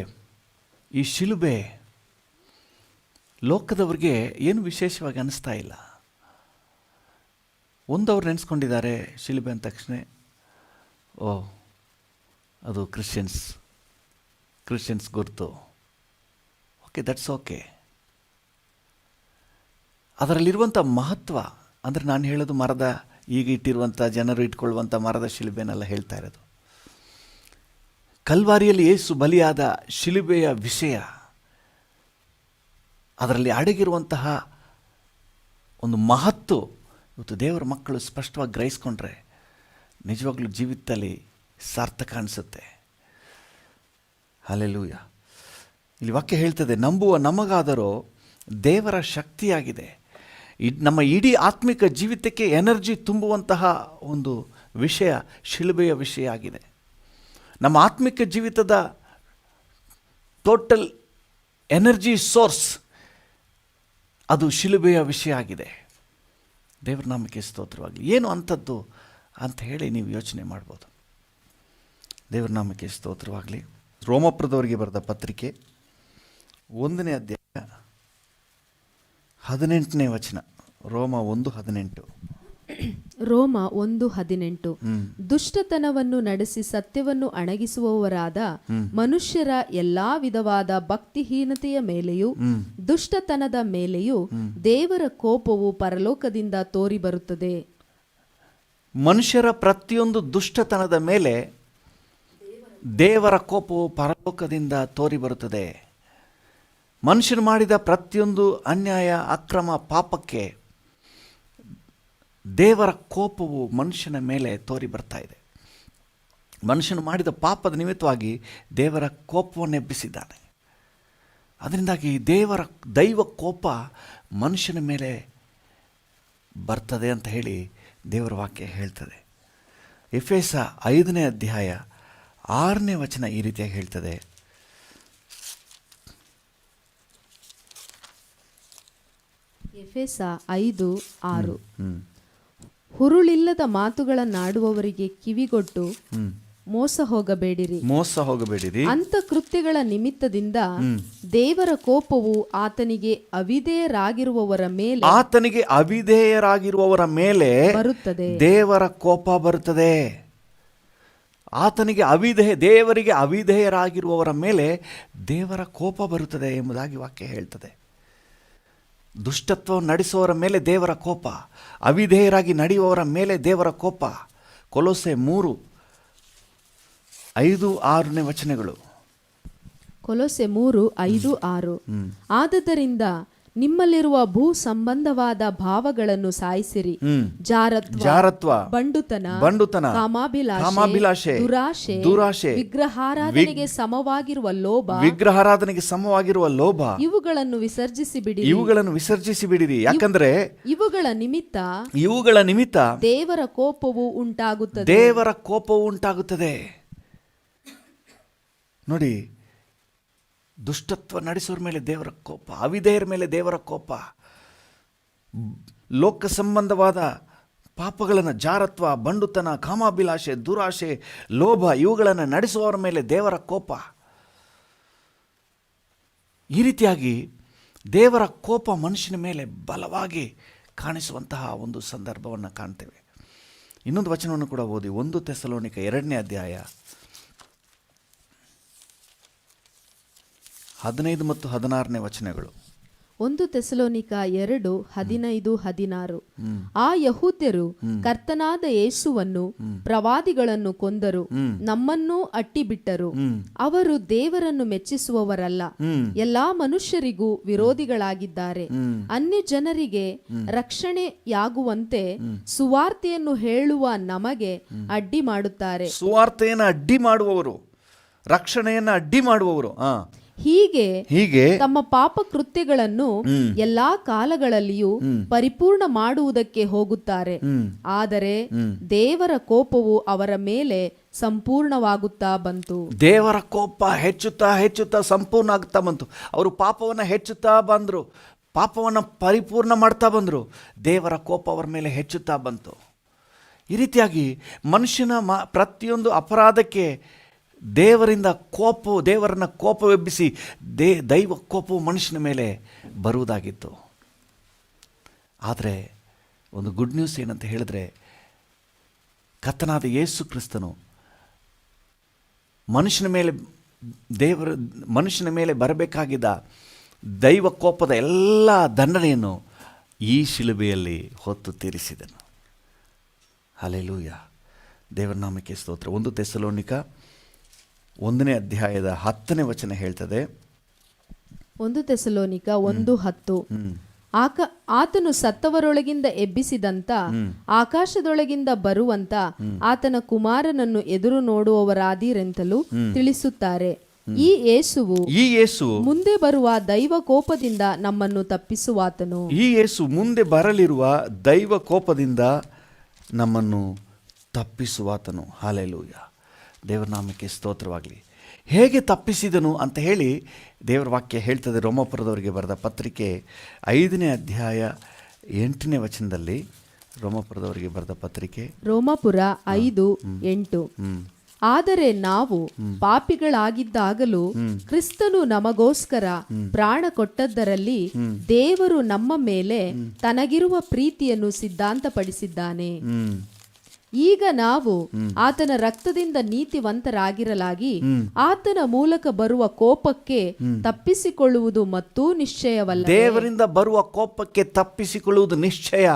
ಈ ಶಿಲುಬೆ ಲೋಕದವ್ರಿಗೆ ಏನು ವಿಶೇಷವಾಗಿ ಅನ್ನಿಸ್ತಾ ಇಲ್ಲ. ಒಂದವ್ರು ನೆನೆಸ್ಕೊಂಡಿದ್ದಾರೆ ಶಿಲುಬೆ ಅಂದ ತಕ್ಷಣ, ಓ ಅದು ಕ್ರಿಶ್ಚಿಯನ್ಸ್ ಗುರ್ತು. Okay, that's okay. ಅದರಲ್ಲಿರುವಂಥ ಮಹತ್ವ ಅಂದರೆ ನಾನು ಹೇಳೋದು ಮರದ, ಈಗ ಇಟ್ಟಿರುವಂಥ ಜನರು ಇಟ್ಕೊಳ್ಳುವಂಥ ಮರದ ಶಿಲುಬೆನೆಲ್ಲ ಹೇಳ್ತಾ ಇರೋದು. ಕಲ್ವಾರಿಯಲ್ಲಿ ಯೇಸು ಬಲಿಯಾದ ಶಿಲುಬೆಯ ವಿಷಯ, ಅದರಲ್ಲಿ ಅಡಗಿರುವಂತಹ ಒಂದು ಮಹತ್ವ ಇವತ್ತು ದೇವರ ಮಕ್ಕಳು ಸ್ಪಷ್ಟವಾಗಿ ಗ್ರಹಿಸ್ಕೊಂಡ್ರೆ ನಿಜವಾಗ್ಲೂ ಜೀವಿತದಲ್ಲಿ ಸಾರ್ಥಕ ಅನಿಸುತ್ತೆ. ಹಲ್ಲೆಲೂಯಾ. ಇಲ್ಲಿ ವಾಕ್ಯ ಹೇಳ್ತದೆ, ನಂಬುವ ನಮಗಾದರೂ ದೇವರ ಶಕ್ತಿಯಾಗಿದೆ. ನಮ್ಮ ಇಡೀ ಆತ್ಮಿಕ ಜೀವಿತಕ್ಕೆ ಎನರ್ಜಿ ತುಂಬುವಂತಹ ಒಂದು ವಿಷಯ ಶಿಲುಬೆಯ ವಿಷಯ ಆಗಿದೆ. ನಮ್ಮ ಆತ್ಮಿಕ ಜೀವಿತದ ಟೋಟಲ್ ಎನರ್ಜಿ ಸೋರ್ಸ್ ಅದು ಶಿಲುಬೆಯ ವಿಷಯ ಆಗಿದೆ. ದೇವರ ನಾಮಕ್ಕೆ ಸ್ತೋತ್ರವಾಗಲಿ. ಏನು ಅಂಥದ್ದು ಅಂತ ಹೇಳಿ ನೀವು ಯೋಚನೆ ಮಾಡ್ಬೋದು. ದೇವರ ನಾಮಕ್ಕೆ ಸ್ತೋತ್ರವಾಗಲಿ. ರೋಮಪುರದವರಿಗೆ ಬರೆದ ಪತ್ರಿಕೆ 1ನೇ ಅಧ್ಯಾಯ 18ನೇ ವಚನ. ರೋಮ 1:18. ರೋಮ 1:18 ದುಷ್ಟತನವನ್ನು ನಡೆಸಿ ಸತ್ಯವನ್ನು ಅಣಗಿಸುವವರಾದ ಮನುಷ್ಯರ ಎಲ್ಲಾ ವಿಧವಾದ ಭಕ್ತಿಹೀನತೆಯ ಮೇಲೆಯೂ ದುಷ್ಟತನದ ಮೇಲೆಯೂ ದೇವರ ಕೋಪವು ಪರಲೋಕದಿಂದ ತೋರಿ ಬರುತ್ತದೆ. ಮನುಷ್ಯರ ಪ್ರತಿಯೊಂದು ದುಷ್ಟತನದ ಮೇಲೆ ದೇವರ ಕೋಪವು ಪರಲೋಕದಿಂದ ತೋರಿ ಬರುತ್ತದೆ. ಮನುಷ್ಯನು ಮಾಡಿದ ಪ್ರತಿಯೊಂದು ಅನ್ಯಾಯ, ಅಕ್ರಮ, ಪಾಪಕ್ಕೆ ದೇವರ ಕೋಪವು ಮನುಷ್ಯನ ಮೇಲೆ ತೋರಿ ಬರ್ತಾ ಇದೆ. ಮನುಷ್ಯನು ಮಾಡಿದ ಪಾಪದ ನಿಮಿತ್ತವಾಗಿ ದೇವರ ಕೋಪವನ್ನು ಎಬ್ಬಿಸಿದ್ದಾನೆ. ಅದರಿಂದಾಗಿ ದೈವ ಕೋಪ ಮನುಷ್ಯನ ಮೇಲೆ ಬರ್ತದೆ ಅಂತ ಹೇಳಿ ದೇವರ ವಾಕ್ಯ ಹೇಳ್ತದೆ. ಎಫೆಸ 5ನೇ ಅಧ್ಯಾಯ 6ನೇ ವಚನ ಈ ರೀತಿಯಾಗಿ ಹೇಳ್ತದೆ. ಎಫೆಸ 5:6 ಹುರುಳಿಲ್ಲದ ಮಾತುಗಳನ್ನಾಡುವವರಿಗೆ ಕಿವಿಗೊಟ್ಟು ಮೋಸ ಹೋಗಬೇಡಿರಿ. ಅಂತ ಕೃತ್ಯಗಳ ನಿಮಿತ್ತದಿಂದ ದೇವರ ಕೋಪವು ಆತನಿಗೆ ಅವಿಧೇಯರಾಗಿರುವವರ ಮೇಲೆ ಬರುತ್ತದೆ. ದೇವರ ಕೋಪ ಬರುತ್ತದೆ. ದೇವರಿಗೆ ಅವಿಧೇಯರಾಗಿರುವವರ ಮೇಲೆ ದೇವರ ಕೋಪ ಬರುತ್ತದೆ ಎಂಬುದಾಗಿ ವಾಕ್ಯ ಹೇಳ್ತದೆ. ದುಷ್ಟತ್ವವನ್ನು ನಡೆಸುವವರ ಮೇಲೆ ದೇವರ ಕೋಪ, ಅವಿಧೇಯರಾಗಿ ನಡೆಯುವವರ ಮೇಲೆ ದೇವರ ಕೋಪ. ಕೊಲೊಸೆ 3:5-6 ವಚನಗಳು. ಕೊಲೊಸೆ 3:5-6 ಆದದರಿಂದ ನಿಮ್ಮಲ್ಲಿರುವ ಭೂ ಸಂಬಂಧವಾದ ಭಾವಗಳನ್ನು ಸಾಯಿಸಿರಿ. ಜಾರತ್ವ, ಬಂಡುತನ, ಕಾಮಾಭಿಲಾಷೆ, ದುರಾಶೆ, ವಿಗ್ರಹಾರಾಧನೆಗೆ ಸಮವಾಗಿರುವ ಲೋಭ, ಇವುಗಳನ್ನು ವಿಸರ್ಜಿಸಿ ಬಿಡಿರಿ. ಯಾಕಂದ್ರೆ ಇವುಗಳ ನಿಮಿತ್ತ ದೇವರ ಕೋಪವು ಉಂಟಾಗುತ್ತದೆ. ನೋಡಿ, ದುಷ್ಟತ್ವ ನಡೆಸೋರ ಮೇಲೆ ದೇವರ ಕೋಪ, ಅವಿಧೇಯರ ಮೇಲೆ ದೇವರ ಕೋಪ, ಲೋಕ ಸಂಬಂಧವಾದ ಪಾಪಗಳನ್ನು, ಜಾರತ್ವ, ಬಂಡುತನ, ಕಾಮಾಭಿಲಾಷೆ, ದುರಾಶೆ, ಲೋಭ ಇವುಗಳನ್ನು ನಡೆಸುವವರ ಮೇಲೆ ದೇವರ ಕೋಪ. ಈ ರೀತಿಯಾಗಿ ದೇವರ ಕೋಪ ಮನುಷ್ಯನ ಮೇಲೆ ಬಲವಾಗಿ ಕಾಣಿಸುವಂತಹ ಒಂದು ಸಂದರ್ಭವನ್ನು ಕಾಣ್ತೇವೆ. ಇನ್ನೊಂದು ವಚನವನ್ನು ಕೂಡ ಓದಿ. 1 ಥೆಸಲೋನಿಕ 2ನೇ ಅಧ್ಯಾಯ 15 ಮತ್ತು 16 ವಚನಗಳು. 1 ಥೆಸಲೋನಿಕ 2:15-16 ಆ ಯಹೂದ್ಯರು ಕರ್ತನಾದ ಯೇಸುವನ್ನು ಪ್ರವಾದಿಗಳನ್ನು ಕೊಂದರು, ನಮ್ಮನ್ನೂ ಅಟ್ಟಿಬಿಟ್ಟರು. ಅವರು ದೇವರನ್ನು ಮೆಚ್ಚಿಸುವವರಲ್ಲ, ಎಲ್ಲಾ ಮನುಷ್ಯರಿಗೂ ವಿರೋಧಿಗಳಾಗಿದ್ದಾರೆ. ಅನ್ಯ ಜನರಿಗೆ ರಕ್ಷಣೆಯಾಗುವಂತೆ ಸುವಾರ್ತೆಯನ್ನು ಹೇಳುವ ನಮಗೆ ಅಡ್ಡಿ ಮಾಡುತ್ತಾರೆ. ಸುವಾರ್ತೆಯನ್ನು ಅಡ್ಡಿ ಮಾಡುವವರು, ರಕ್ಷಣೆಯನ್ನು ಅಡ್ಡಿ ಮಾಡುವವರು ಹೀಗೆ ತಮ್ಮ ಪಾಪ ಕೃತ್ಯಗಳನ್ನು ಎಲ್ಲಾ ಕಾಲಗಳಲ್ಲಿಯೂ ಪರಿಪೂರ್ಣ ಮಾಡುವುದಕ್ಕೆ ಹೋಗುತ್ತಾರೆ. ಆದರೆ ದೇವರ ಕೋಪವು ಅವರ ಮೇಲೆ ಸಂಪೂರ್ಣವಾಗುತ್ತಾ ಬಂತು. ದೇವರ ಕೋಪ ಹೆಚ್ಚುತ್ತಾ ಸಂಪೂರ್ಣ ಆಗುತ್ತಾ ಬಂತು. ಅವರು ಪಾಪವನ್ನು ಹೆಚ್ಚುತ್ತಾ ಬಂದರು, ಪಾಪವನ್ನು ಪರಿಪೂರ್ಣ ಮಾಡ್ತಾ ಬಂದರು. ದೇವರ ಕೋಪ ಅವರ ಮೇಲೆ ಹೆಚ್ಚುತ್ತಾ ಬಂತು. ಈ ರೀತಿಯಾಗಿ ಮನುಷ್ಯನ ಪ್ರತಿಯೊಂದು ಅಪರಾಧಕ್ಕೆ ದೇವರನ್ನ ಕೋಪವೆಬ್ಬಿಸಿ ದೈವ ಕೋಪವು ಮನುಷ್ಯನ ಮೇಲೆ ಬರುವುದಾಗಿತ್ತು. ಆದರೆ ಒಂದು ಗುಡ್ ನ್ಯೂಸ್ ಏನಂತ ಹೇಳಿದ್ರೆ, ಕರ್ತನಾದ ಯೇಸು ಕ್ರಿಸ್ತನು ಮನುಷ್ಯನ ಮೇಲೆ ಬರಬೇಕಾಗಿದ್ದ ದೈವ ಕೋಪದ ಎಲ್ಲ ದಂಡನೆಯನ್ನು ಈ ಶಿಲುಬೆಯಲ್ಲಿ ಹೊತ್ತು ತೀರಿಸಿದನು. ಹಲ್ಲೆಲೂಯಾ, ದೇವರ ನಾಮಕ್ಕೆ ಸ್ತೋತ್ರ. 1 ಥೆಸಲೋನಿಕ 1ನೇ ಅಧ್ಯಾಯದ 10ನೇ ವಚನ ಹೇಳ್ತದೆ. 1 ಥೆಸಲೋನಿಕ 1:10 ಆತನು ಸತ್ತವರೊಳಗಿಂದ ಎಬ್ಬಿಸಿದಂತ ಆಕಾಶದೊಳಗಿಂದ ಬರುವಂತ ಆತನ ಕುಮಾರನನ್ನು ಎದುರು ನೋಡುವವರಾದಿರೆಂತಲೂ ತಿಳಿಸುತ್ತಾರೆ. ಈ ಯೇಸುವು ಮುಂದೆ ಬರುವ ದೈವ ಕೋಪದಿಂದ ನಮ್ಮನ್ನು ತಪ್ಪಿಸುವಾತನು. ಈ ಯೇಸು ಮುಂದೆ ಬರಲಿರುವ ದೈವ ಕೋಪದಿಂದ ನಮ್ಮನ್ನು ತಪ್ಪಿಸುವಾತನು. ಹಲ್ಲೆಲೂಯಾ, ದೇವರ ನಾಮಕ್ಕೆ ಸ್ತೋತ್ರವಾಗಲಿ. ಹೇಗೆ ತಪ್ಪಿಸಿದನು ಅಂತ ಹೇಳಿ ದೇವರ ವಾಕ್ಯ ಹೇಳ್ತದೆ. ರೋಮಾಪುರದವರಿಗೆ ಬರೆದ ಪತ್ರಿಕೆ 5ನೇ ಅಧ್ಯಾಯ 8ನೇ ವಚನದಲ್ಲಿ. ರೋಮಾಪುರದವರಿಗೆ ಬರೆದ ಪತ್ರಿಕೆ, ರೋಮಾಪುರ 5:8 ಆದರೆ ನಾವು ಪಾಪಿಗಳಾಗಿದ್ದಾಗಲೂ ಕ್ರಿಸ್ತನು ನಮಗೋಸ್ಕರ ಪ್ರಾಣ ಕೊಟ್ಟದ್ದರಲ್ಲಿ ದೇವರು ನಮ್ಮ ಮೇಲೆ ತನಗಿರುವ ಪ್ರೀತಿಯನ್ನು ಸಿದ್ಧಾಂತಪಡಿಸಿದ್ದಾನೆ. ಈಗ ನಾವು ಆತನ ರಕ್ತದಿಂದ ನೀತಿವಂತರಾಗಿರಲಾಗಿ ಆತನ ಮೂಲಕ ಬರುವ ಕೋಪಕ್ಕೆ ತಪ್ಪಿಸಿಕೊಳ್ಳುವುದು ಮತ್ತೂ ನಿಶ್ಚಯವಲ್ಲ. ದೇವರಿಂದ ಬರುವ ಕೋಪಕ್ಕೆ ತಪ್ಪಿಸಿಕೊಳ್ಳುವುದು ನಿಶ್ಚಯ.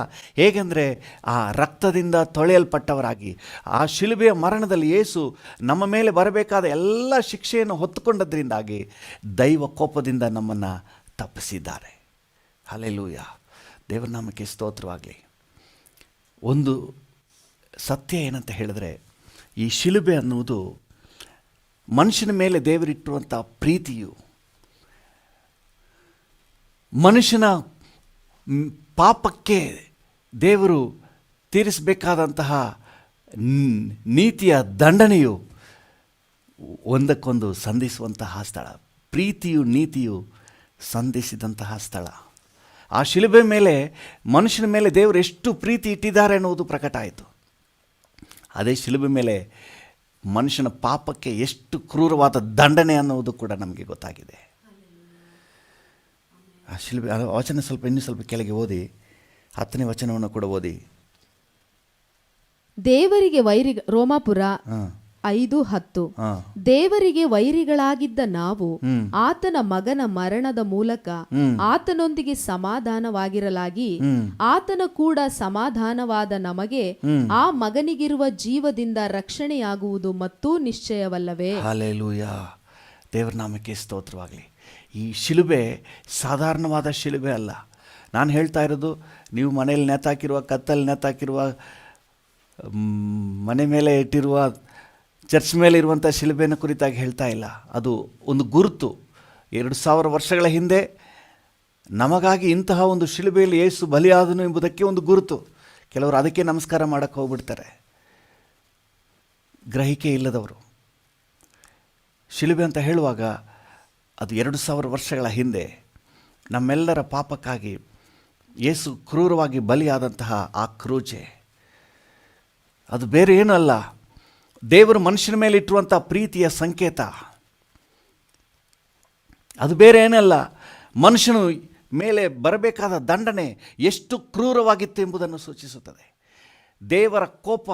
ಹೇಗೆಂದರೆ ಆ ರಕ್ತದಿಂದ ತೊಳೆಯಲ್ಪಟ್ಟವರಾಗಿ ಆ ಶಿಲುಬೆಯ ಮರಣದಲ್ಲಿ ಯೇಸು ನಮ್ಮ ಮೇಲೆ ಬರಬೇಕಾದ ಎಲ್ಲ ಶಿಕ್ಷೆಯನ್ನು ಹೊತ್ತುಕೊಂಡದ್ರಿಂದಾಗಿ ದೈವ ಕೋಪದಿಂದ ನಮ್ಮನ್ನು ತಪ್ಪಿಸಿದ್ದಾರೆ. ಹಲ್ಲೆಲೂಯ, ದೇವರ ನಾಮಕ್ಕೆ ಸ್ತೋತ್ರವಾಗಲಿ. ಒಂದು ಸತ್ಯ ಏನಂತ ಹೇಳಿದ್ರೆ, ಈ ಶಿಲುಬೆ ಅನ್ನುವುದು ಮನುಷ್ಯನ ಮೇಲೆ ದೇವರಿಟ್ಟಿರುವಂಥ ಪ್ರೀತಿಯು, ಮನುಷ್ಯನ ಪಾಪಕ್ಕೆ ದೇವರು ತೀರಿಸಬೇಕಾದಂತಹ ನೀತಿಯ ದಂಡನೆಯು ಒಂದಕ್ಕೊಂದು ಸಂಧಿಸುವಂತಹ ಸ್ಥಳ. ಪ್ರೀತಿಯು ನೀತಿಯು ಸಂಧಿಸಿದಂತಹ ಸ್ಥಳ. ಆ ಶಿಲುಬೆ ಮೇಲೆ ಮನುಷ್ಯನ ಮೇಲೆ ದೇವರು ಎಷ್ಟು ಪ್ರೀತಿ ಇಟ್ಟಿದ್ದಾರೆ ಅನ್ನೋದು ಪ್ರಕಟ ಆಯಿತು. ಅದೇ ಶಿಲುಬೆ ಮೇಲೆ ಮನುಷ್ಯನ ಪಾಪಕ್ಕೆ ಎಷ್ಟು ಕ್ರೂರವಾದ ದಂಡನೆ ಅನ್ನೋದು ಕೂಡ ನಮಗೆ ಗೊತ್ತಾಗಿದೆ. ಆ ಶಿಲುಬೆ ವಚನ ಇನ್ನೂ ಸ್ವಲ್ಪ ಕೆಳಗೆ ಓದಿ, 10ನೇ ವಚನವನ್ನು ಕೂಡ ಓದಿ. ದೇವರಿಗೆ ರೋಮಾಪುರ 5:10. ದೇವರಿಗೆ ವೈರಿಗಳಾಗಿದ್ದ ನಾವು ಆತನ ಮಗನ ಮರಣದ ಮೂಲಕ ಆತನೊಂದಿಗೆ ಸಮಾಧಾನವಾಗಿರಲಾಗಿ ಆತನ ಕೂಡ ಸಮಾಧಾನವಾದ ನಮಗೆ ಆ ಮಗನಿಗಿರುವ ಜೀವದಿಂದ ರಕ್ಷಣೆಯಾಗುವುದು ಮತ್ತೂ ನಿಶ್ಚಯವಲ್ಲವೇ. ಹಲ್ಲೆಲೂಯಾ, ದೇವರ ನಾಮಕ್ಕೆ ಸ್ತೋತ್ರವಾಗಲಿ. ಈ ಶಿಲುಬೆ ಸಾಧಾರಣವಾದ ಶಿಲುಬೆ ಅಲ್ಲ. ನಾನು ಹೇಳ್ತಾ ಇರೋದು, ನೀವು ಮನೆಯಲ್ಲಿ ನೇತಾಕಿರುವ, ಕತ್ತಲ್ಲಿ ನೇತಾಕಿರುವ, ಮನೆ ಮೇಲೆ ಇಟ್ಟಿರುವ, ಚರ್ಚ್ ಮೇಲೆ ಇರುವಂಥ ಶಿಲುಬೆನ ಕುರಿತಾಗಿ ಹೇಳ್ತಾ ಇಲ್ಲ. ಅದು ಒಂದು ಗುರುತು. 2000 ವರ್ಷಗಳ ಹಿಂದೆ ನಮಗಾಗಿ ಇಂತಹ ಒಂದು ಶಿಲುಬೆಯಲ್ಲಿ ಯೇಸು ಬಲಿಯಾದನು ಎಂಬುದಕ್ಕೆ ಒಂದು ಗುರುತು. ಕೆಲವರು ಅದಕ್ಕೆ ನಮಸ್ಕಾರ ಮಾಡೋಕ್ಕೆ ಹೋಗ್ಬಿಡ್ತಾರೆ, ಗ್ರಹಿಕೆ ಇಲ್ಲದವರು. ಶಿಲುಬೆ ಅಂತ ಹೇಳುವಾಗ ಅದು 2000 ವರ್ಷಗಳ ಹಿಂದೆ ನಮ್ಮೆಲ್ಲರ ಪಾಪಕ್ಕಾಗಿ ಯೇಸು ಕ್ರೂರವಾಗಿ ಬಲಿಯಾದಂತಹ ಆ ಕ್ರೂಜೆ. ಅದು ಬೇರೆ ಏನೂ ಅಲ್ಲ, ದೇವರು ಮನುಷ್ಯನ ಮೇಲೆ ಇಟ್ಟಿರುವಂಥ ಪ್ರೀತಿಯ ಸಂಕೇತ. ಅದು ಬೇರೆ ಏನಲ್ಲ, ಮನುಷ್ಯನ ಮೇಲೆ ಬರಬೇಕಾದ ದಂಡನೆ ಎಷ್ಟು ಕ್ರೂರವಾಗಿತ್ತು ಎಂಬುದನ್ನು ಸೂಚಿಸುತ್ತದೆ. ದೇವರ ಕೋಪ,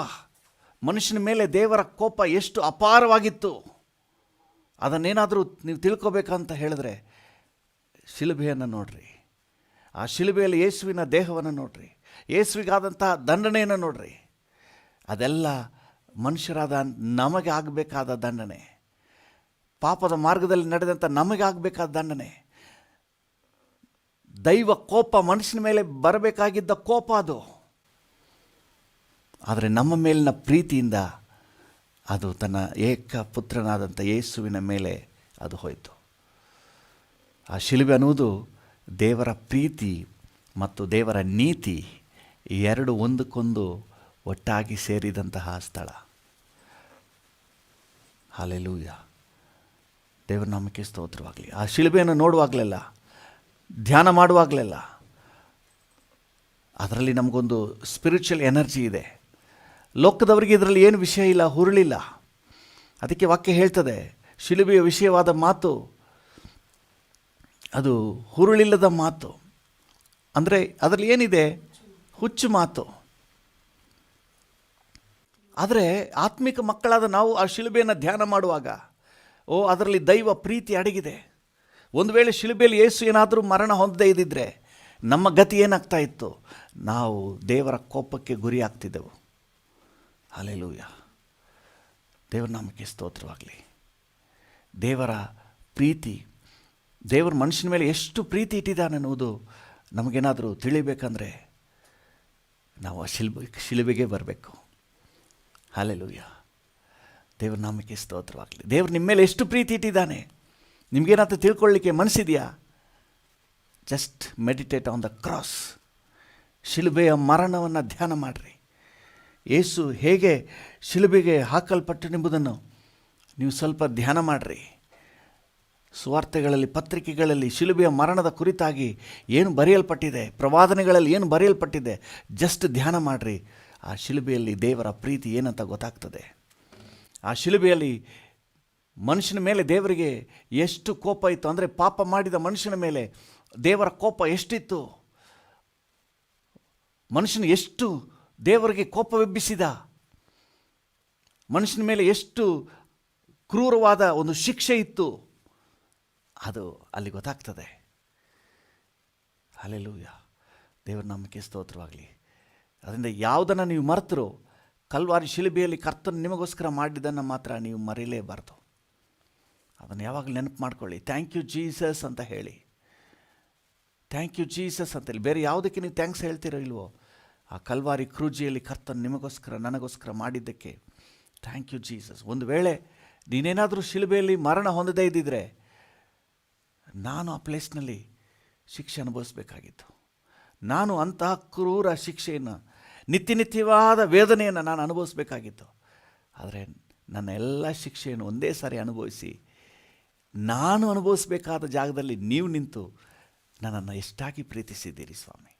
ಮನುಷ್ಯನ ಮೇಲೆ ದೇವರ ಕೋಪ ಎಷ್ಟು ಅಪಾರವಾಗಿತ್ತು ಅದನ್ನೇನಾದರೂ ನೀವು ತಿಳ್ಕೊಬೇಕಂತ ಹೇಳಿದ್ರೆ ಶಿಲುಬೆಯನ್ನು ನೋಡ್ರಿ. ಆ ಶಿಲುಬೆಯಲ್ಲಿ ಯೇಸುವಿನ ದೇಹವನ್ನು ನೋಡ್ರಿ, ಯೇಸುವಿಗಾದಂತಹ ದಂಡನೆಯನ್ನು ನೋಡ್ರಿ. ಅದೆಲ್ಲ ಮನುಷ್ಯರಾದ ನಮಗೆ ಆಗಬೇಕಾದ ದಂಡನೆ, ಪಾಪದ ಮಾರ್ಗದಲ್ಲಿ ನಡೆದಂಥ ನಮಗೆ ಆಗಬೇಕಾದ ದಂಡನೆ. ದೈವ ಕೋಪ, ಮನುಷ್ಯನ ಮೇಲೆ ಬರಬೇಕಾಗಿದ್ದ ಕೋಪ ಅದು. ಆದರೆ ನಮ್ಮ ಮೇಲಿನ ಪ್ರೀತಿಯಿಂದ ಅದು ತನ್ನ ಏಕ ಪುತ್ರನಾದಂಥ ಯೇಸುವಿನ ಮೇಲೆ ಅದು ಹೋಯಿತು. ಆ ಶಿಲುಬೆ ಅನ್ನುವುದು ದೇವರ ಪ್ರೀತಿ ಮತ್ತು ದೇವರ ನೀತಿ ಎರಡು ಒಂದಕ್ಕೊಂದು ಒಟ್ಟಾಗಿ ಸೇರಿದಂತಹ ಸ್ಥಳ. ಹಲ್ಲೆಲೂಯಾ, ದೇವರ ನಾಮಕ್ಕೆ ಸ್ತೋತ್ರವಾಗಲಿ. ಆ ಶಿಲುಬೆಯನ್ನು ನೋಡುವಾಗಲೆಲ್ಲ, ಧ್ಯಾನ ಮಾಡುವಾಗಲೆಲ್ಲ ಅದರಲ್ಲಿ ನಮಗೊಂದು ಸ್ಪಿರಿಚುವಲ್ ಎನರ್ಜಿ ಇದೆ. ಲೋಕದವರಿಗೆ ಇದರಲ್ಲಿ ಏನು ವಿಷಯ ಇಲ್ಲ, ಹುರುಳಿಲ್ಲ. ಅದಕ್ಕೆ ವಾಕ್ಯ ಹೇಳ್ತದೆ, ಶಿಲುಬೆಯ ವಿಷಯವಾದ ಮಾತು ಅದು ಹುರುಳಿಲ್ಲದ ಮಾತು. ಅಂದರೆ ಅದರಲ್ಲಿ ಏನಿದೆ? ಹುಚ್ಚು ಮಾತು. ಆದರೆ ಆತ್ಮಿಕ ಮಕ್ಕಳಾದ ನಾವು ಆ ಶಿಲುಬೆಯನ್ನು ಧ್ಯಾನ ಮಾಡುವಾಗ, ಅದರಲ್ಲಿ ದೈವ ಪ್ರೀತಿ ಅಡಗಿದೆ. ಒಂದು ವೇಳೆ ಶಿಲುಬೆಯಲ್ಲಿ ಯೇಸು ಏನಾದರೂ ಮರಣ ಹೊಂದದೇ ಇದ್ದಿದ್ರೆ ನಮ್ಮ ಗತಿ ಏನಾಗ್ತಾ ಇತ್ತು? ನಾವು ದೇವರ ಕೋಪಕ್ಕೆ ಗುರಿ ಆಗ್ತಿದ್ದೆವು. ಹಲ್ಲೆಲೂಯಾ, ದೇವರ ನಾಮಕ್ಕೆ ಸ್ತೋತ್ರವಾಗಲಿ. ದೇವರ ಪ್ರೀತಿ, ದೇವರ ಮನುಷ್ಯನ ಮೇಲೆ ಎಷ್ಟು ಪ್ರೀತಿ ಇಟ್ಟಿದ್ದಾನೆ ಅನ್ನೋದು ನಮಗೇನಾದರೂ ತಿಳಿಬೇಕಂದ್ರೆ ನಾವು ಆ ಶಿಲುಬೆಗೆ ಬರಬೇಕು. ಹಲ್ಲೆಲೂಯಾ, ದೇವರ ನಾಮಕ್ಕೆ ಸ್ತೋತ್ರವಾಗಲಿ. ದೇವರು ನಿಮ್ಮ ಮೇಲೆ ಎಷ್ಟು ಪ್ರೀತಿ ಇಟ್ಟಿದ್ದಾನೆ ನಿಮಗೇನಾದರೂ ತಿಳ್ಕೊಳ್ಳಿಕ್ಕೆ ಮನಸ್ಸಿದೆಯಾ? Just meditate on the cross. ಶಿಲುಬೆಯ ಮರಣವನ್ನು ಧ್ಯಾನ ಮಾಡಿರಿ. ಯೇಸು ಹೇಗೆ ಶಿಲುಬೆಗೆ ಹಾಕಲ್ಪಟ್ಟನೆಂಬುದನ್ನು ನೀವು ಸ್ವಲ್ಪ ಧ್ಯಾನ ಮಾಡಿರಿ. ಸುವಾರ್ತೆಗಳಲ್ಲಿ, ಪತ್ರಿಕೆಗಳಲ್ಲಿ ಶಿಲುಬೆಯ ಮರಣದ ಕುರಿತಾಗಿ ಏನು ಬರೆಯಲ್ಪಟ್ಟಿದೆ, ಪ್ರವಾದನೆಗಳಲ್ಲಿ ಏನು ಬರೆಯಲ್ಪಟ್ಟಿದೆ, ಜಸ್ಟ್ ಧ್ಯಾನ ಮಾಡಿರಿ. ಆ ಶಿಲುಬೆಯಲ್ಲಿ ದೇವರ ಪ್ರೀತಿ ಏನಂತ ಗೊತ್ತಾಗ್ತದೆ. ಆ ಶಿಲುಬೆಯಲ್ಲಿ ಮನುಷ್ಯನ ಮೇಲೆ ದೇವರಿಗೆ ಎಷ್ಟು ಕೋಪ ಇತ್ತು ಅಂದರೆ, ಪಾಪ ಮಾಡಿದ ಮನುಷ್ಯನ ಮೇಲೆ ದೇವರ ಕೋಪ ಎಷ್ಟಿತ್ತು, ಮನುಷ್ಯನ ಎಷ್ಟು ದೇವರಿಗೆ ಕೋಪವೆಬ್ಬಿಸಿದ, ಮನುಷ್ಯನ ಮೇಲೆ ಎಷ್ಟು ಕ್ರೂರವಾದ ಒಂದು ಶಿಕ್ಷೆ ಇತ್ತು, ಅದು ಅಲ್ಲಿ ಗೊತ್ತಾಗ್ತದೆ. ಹಲ್ಲೆಲೂಯಾ, ದೇವರ ನಾಮಕ್ಕೆ ಸ್ತೋತ್ರವಾಗಲಿ. ಅದರಿಂದ ಯಾವುದನ್ನು ನೀವು ಮರೆತರೋ, ಕಲ್ವಾರಿ ಶಿಲುಬೆಯಲ್ಲಿ ಕರ್ತನು ನಿಮಗೋಸ್ಕರ ಮಾಡಿದ್ದನ್ನು ಮಾತ್ರ ನೀವು ಮರೀಲೇಬಾರ್ದು. ಅದನ್ನು ಯಾವಾಗಲೂ ನೆನಪು ಮಾಡ್ಕೊಳ್ಳಿ. ಥ್ಯಾಂಕ್ ಯು ಜೀಸಸ್ ಅಂತ ಹೇಳಿ, ಥ್ಯಾಂಕ್ ಯು ಜೀಸಸ್ ಅಂತೇಳಿ. ಬೇರೆ ಯಾವುದಕ್ಕೆ ನೀವು ಥ್ಯಾಂಕ್ಸ್ ಹೇಳ್ತಿರೋ ಇಲ್ವೋ, ಆ ಕಲ್ವಾರಿ ಕ್ರೂಜಿಯಲ್ಲಿ ಕರ್ತನು ನಿಮಗೋಸ್ಕರ ನನಗೋಸ್ಕರ ಮಾಡಿದ್ದಕ್ಕೆ ಥ್ಯಾಂಕ್ ಯು ಜೀಸಸ್. ಒಂದು ವೇಳೆ ನೀನೇನಾದರೂ ಶಿಲುಬೆಯಲ್ಲಿ ಮರಣ ಹೊಂದದೇ ಇದ್ದಿದ್ರೆ, ನಾನು ಆ ಪ್ಲೇಸ್ನಲ್ಲಿ ಶಿಕ್ಷೆ ಅನುಭವಿಸಬೇಕಾಗಿತ್ತು. ನಾನು ಅಂತಹ ಕ್ರೂರ ಶಿಕ್ಷೆಯನ್ನು, ನಿತ್ಯವಾದ ವೇದನೆಯನ್ನು ನಾನು ಅನುಭವಿಸಬೇಕಾಗಿತ್ತು. ಆದರೆ ನನ್ನ ಎಲ್ಲ ಶಿಕ್ಷೆಯನ್ನು ಒಂದೇ ಸಾರಿ ಅನುಭವಿಸಿ, ನಾನು ಅನುಭವಿಸಬೇಕಾದ ಜಾಗದಲ್ಲಿ ನೀವು ನಿಂತು ನನ್ನನ್ನು ಎಷ್ಟಾಗಿ ಪ್ರೀತಿಸಿದ್ದೀರಿ ಸ್ವಾಮಿ.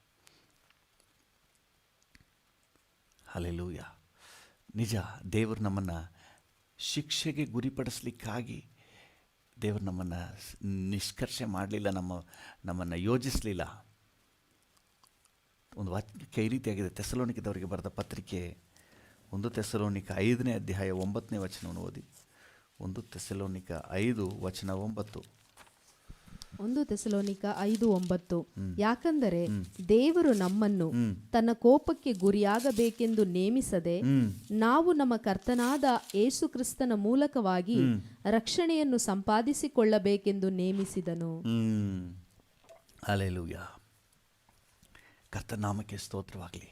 ಹಲ್ಲೆಲೂಯಾ. ನಿಜ, ದೇವರು ನಮ್ಮನ್ನು ಶಿಕ್ಷೆಗೆ ಗುರಿಪಡಿಸಲಿಕ್ಕಾಗಿ ದೇವರು ನಮ್ಮನ್ನು ನಿಷ್ಕರ್ಷೆ ಮಾಡಲಿಲ್ಲ, ನಮ್ಮನ್ನು ಯೋಜಿಸಲಿಲ್ಲ. ಒಂದು ವಾಕ್ಯ ಈ ರೀತಿಯಾಗಿದೆ, ತೆಸಲೋನಿಕದವರಿಗೆ ಬರೆದ ಪತ್ರಿಕೆ 1 ತೆಸಲೋನಿಕ 5ನೇ ಅಧ್ಯಾಯ 9ನೇ ವಚನವನ್ನು ಓದಿ. 1 ತೆಸಲೋನಿಕ 5:9. 1 ತೆಸಲೋನಿಕ 5:9. ಯಾಕಂದರೆ ದೇವರು ನಮ್ಮನ್ನು ತನ್ನ ಕೋಪಕ್ಕೆ ಗುರಿಯಾಗಬೇಕೆಂದು ನೇಮಿಸದೆ, ನಾವು ನಮ್ಮ ಕರ್ತನಾದ ಯೇಸು ಕ್ರಿಸ್ತನ ಮೂಲಕವಾಗಿ ರಕ್ಷಣೆಯನ್ನು ಸಂಪಾದಿಸಿಕೊಳ್ಳಬೇಕೆಂದು ನೇಮಿಸಿದನು. ಹಲ್ಲೆಲೂಯಾ. ಕರ್ತನ ನಾಮಕ್ಕೆ ಸ್ತೋತ್ರವಾಗಲಿ.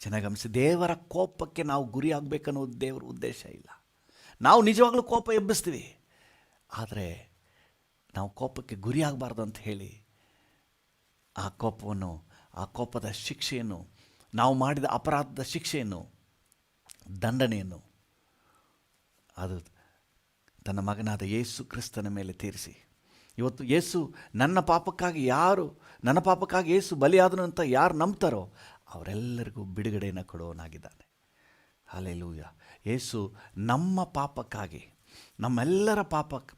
ಚೆನ್ನಾಗಿ ಗಮನಿಸಿ, ದೇವರ ಕೋಪಕ್ಕೆ ನಾವು ಗುರಿಯಾಗಬೇಕನ್ನೋದು ದೇವರ ಉದ್ದೇಶ ಇಲ್ಲ. ನಾವು ನಿಜವಾಗ್ಲೂ ಕೋಪ ಎಬ್ಬಿಸ್ತೀವಿ, ಆದರೆ ನಾವು ಕೋಪಕ್ಕೆ ಗುರಿಯಾಗಬಾರ್ದು ಅಂತ ಹೇಳಿ ಆ ಕೋಪವನ್ನು, ಆ ಕೋಪದ ಶಿಕ್ಷೆಯನ್ನು, ನಾವು ಮಾಡಿದ ಅಪರಾಧದ ಶಿಕ್ಷೆಯನ್ನು, ದಂಡನೆಯನ್ನು ಅದು ತನ್ನ ಮಗನಾದ ಯೇಸು ಕ್ರಿಸ್ತನ ಮೇಲೆ ತೀರಿಸಿ, ಇವತ್ತು ಯೇಸು ನನ್ನ ಪಾಪಕ್ಕಾಗಿ ಯೇಸು ಬಲಿಯಾದನು ಅಂತ ಯಾರು ನಂಬ್ತಾರೋ ಅವರೆಲ್ಲರಿಗೂ ಬಿಡುಗಡೆಯನ್ನು ಕೊಡುವವನಾಗಿದ್ದಾನೆ. ಹಲ್ಲೆಲೂಯಾ. ಯೇಸು ನಮ್ಮ ಪಾಪಕ್ಕಾಗಿ, ನಮ್ಮೆಲ್ಲರ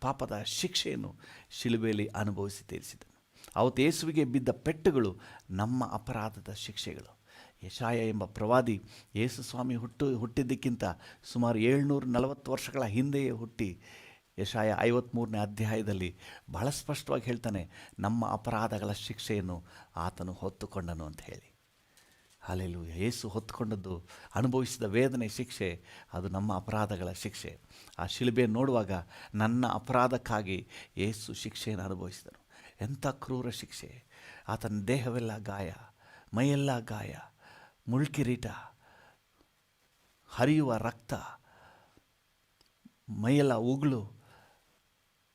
ಪಾಪದ ಶಿಕ್ಷೆಯನ್ನು ಶಿಲುಬೆಯಲ್ಲಿ ಅನುಭವಿಸಿ ತೀರಿಸಿದನು. ಅವತ್ತು ಯೇಸುವಿಗೆ ಬಿದ್ದ ಪೆಟ್ಟುಗಳು ನಮ್ಮ ಅಪರಾಧದ ಶಿಕ್ಷೆಗಳು. ಯೆಶಾಯ ಎಂಬ ಪ್ರವಾದಿ ಯೇಸು ಸ್ವಾಮಿ ಹುಟ್ಟಿದ್ದಕ್ಕಿಂತ ಸುಮಾರು 740 ವರ್ಷಗಳ ಹಿಂದೆಯೇ ಹುಟ್ಟಿ, ಯೆಶಾಯ 53ನೇ ಅಧ್ಯಾಯದಲ್ಲಿ ಬಹಳ ಸ್ಪಷ್ಟವಾಗಿ ಹೇಳ್ತಾನೆ, ನಮ್ಮ ಅಪರಾಧಗಳ ಶಿಕ್ಷೆಯನ್ನು ಆತನು ಹೊತ್ತುಕೊಂಡನು ಅಂತ ಹೇಳಿ. ಹಲ್ಲೆಲೂಯಾ. ಯೇಸು ಹೊತ್ತುಕೊಂಡದ್ದು, ಅನುಭವಿಸಿದ ವೇದನೆ, ಶಿಕ್ಷೆ, ಅದು ನಮ್ಮ ಅಪರಾಧಗಳ ಶಿಕ್ಷೆ. ಆ ಶಿಲುಬೆಯನ್ನು ನೋಡುವಾಗ ನನ್ನ ಅಪರಾಧಕ್ಕಾಗಿ ಯೇಸು ಶಿಕ್ಷೆಯನ್ನು ಅನುಭವಿಸಿದನು. ಎಂಥ ಕ್ರೂರ ಶಿಕ್ಷೆ! ಆತನ ದೇಹವೆಲ್ಲ ಗಾಯ, ಮೈಯೆಲ್ಲ ಗಾಯ, ಮುಳ್ಕಿರೀಟ, ಹರಿಯುವ ರಕ್ತ, ಮೈಯೆಲ್ಲ ಉಗುಳು,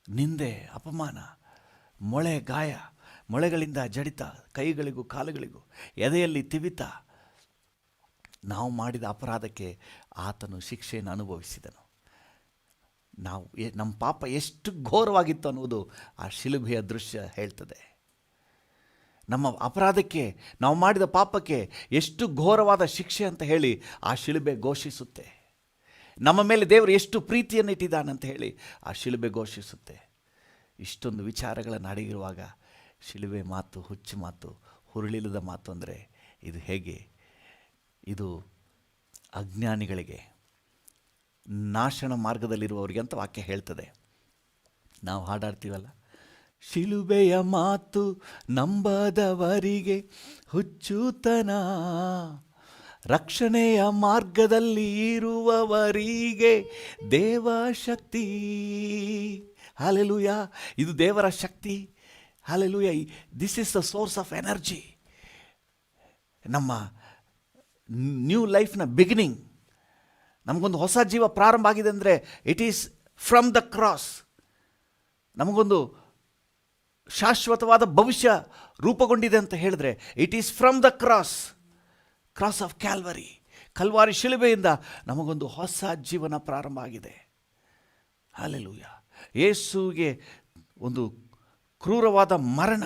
ನಿಂದೆ, ಅಪಮಾನ, ಮೊಳೆ ಗಾಯ, ಮೊಳೆಗಳಿಂದ ಜಡಿತ, ಕೈಗಳಿಗೂ ಕಾಲುಗಳಿಗೂ, ಎದೆಯಲ್ಲಿ ತಿವಿತ. ನಾವು ಮಾಡಿದ ಅಪರಾಧಕ್ಕೆ ಆತನು ಶಿಕ್ಷೆಯನ್ನು ಅನುಭವಿಸಿದನು. ನಮ್ಮ ಪಾಪ ಎಷ್ಟು ಘೋರವಾಗಿತ್ತು ಅನ್ನುವುದು ಆ ಶಿಲುಬೆಯ ದೃಶ್ಯ ಹೇಳ್ತದೆ. ನಮ್ಮ ಅಪರಾಧಕ್ಕೆ, ನಾವು ಮಾಡಿದ ಪಾಪಕ್ಕೆ ಎಷ್ಟು ಘೋರವಾದ ಶಿಕ್ಷೆ ಅಂತ ಹೇಳಿ ಆ ಶಿಲುಬೆ ಘೋಷಿಸುತ್ತೆ. ನಮ್ಮ ಮೇಲೆ ದೇವರು ಎಷ್ಟು ಪ್ರೀತಿಯನ್ನು ಇಟ್ಟಿದ್ದಾನಂತ ಹೇಳಿ ಆ ಶಿಲುಬೆ ಘೋಷಿಸುತ್ತೆ. ಇಷ್ಟೊಂದು ವಿಚಾರಗಳನ್ನು ಅಡಗಿರುವಾಗ ಶಿಲುಬೆ ಮಾತು, ಹುಚ್ಚು ಮಾತು, ಹುರುಳಿಲ್ಲದ ಮಾತು ಅಂದರೆ ಇದು ಹೇಗೆ? ಇದು ಅಜ್ಞಾನಿಗಳಿಗೆ, ನಾಶನ ಮಾರ್ಗದಲ್ಲಿರುವವರಿಗೆ ಅಂತ ವಾಕ್ಯ ಹೇಳ್ತದೆ. ನಾವು ಹಾಡಾಡ್ತೀವಲ್ಲ, ಶಿಲುಬೆಯ ಮಾತು ನಂಬದವರಿಗೆ ಹುಚ್ಚುತನ, ರಕ್ಷಣೆಯ ಮಾರ್ಗದಲ್ಲಿ ಇರುವವರಿಗೆ ದೇವಶಕ್ತಿ. ಹಲ್ಲೆಲೂಯಾ. ಇದು ದೇವರ ಶಕ್ತಿ. Hallelujah. This is the source of energy. ನಮ್ಮ ನ್ಯೂ ಲೈಫ್ನ ಬಿಗಿನಿಂಗ್, ನಮಗೊಂದು ಹೊಸ ಜೀವ ಪ್ರಾರಂಭ ಆಗಿದೆ ಅಂದರೆ it is from the cross. ನಮಗೊಂದು ಶಾಶ್ವತವಾದ ಭವಿಷ್ಯ ರೂಪುಗೊಂಡಿದೆ ಅಂತ ಹೇಳಿದ್ರೆ it is from the cross of Calvary. Calvary ಶಿಲುಬೆಯಿಂದ ನಮಗೊಂದು ಹೊಸ ಜೀವನ ಪ್ರಾರಂಭ ಆಗಿದೆ. ಹಲ್ಲೆಲೂಯಾ. ಯೇಸುವಿಗೆ ಒಂದು ಕ್ರೂರವಾದ ಮರಣ,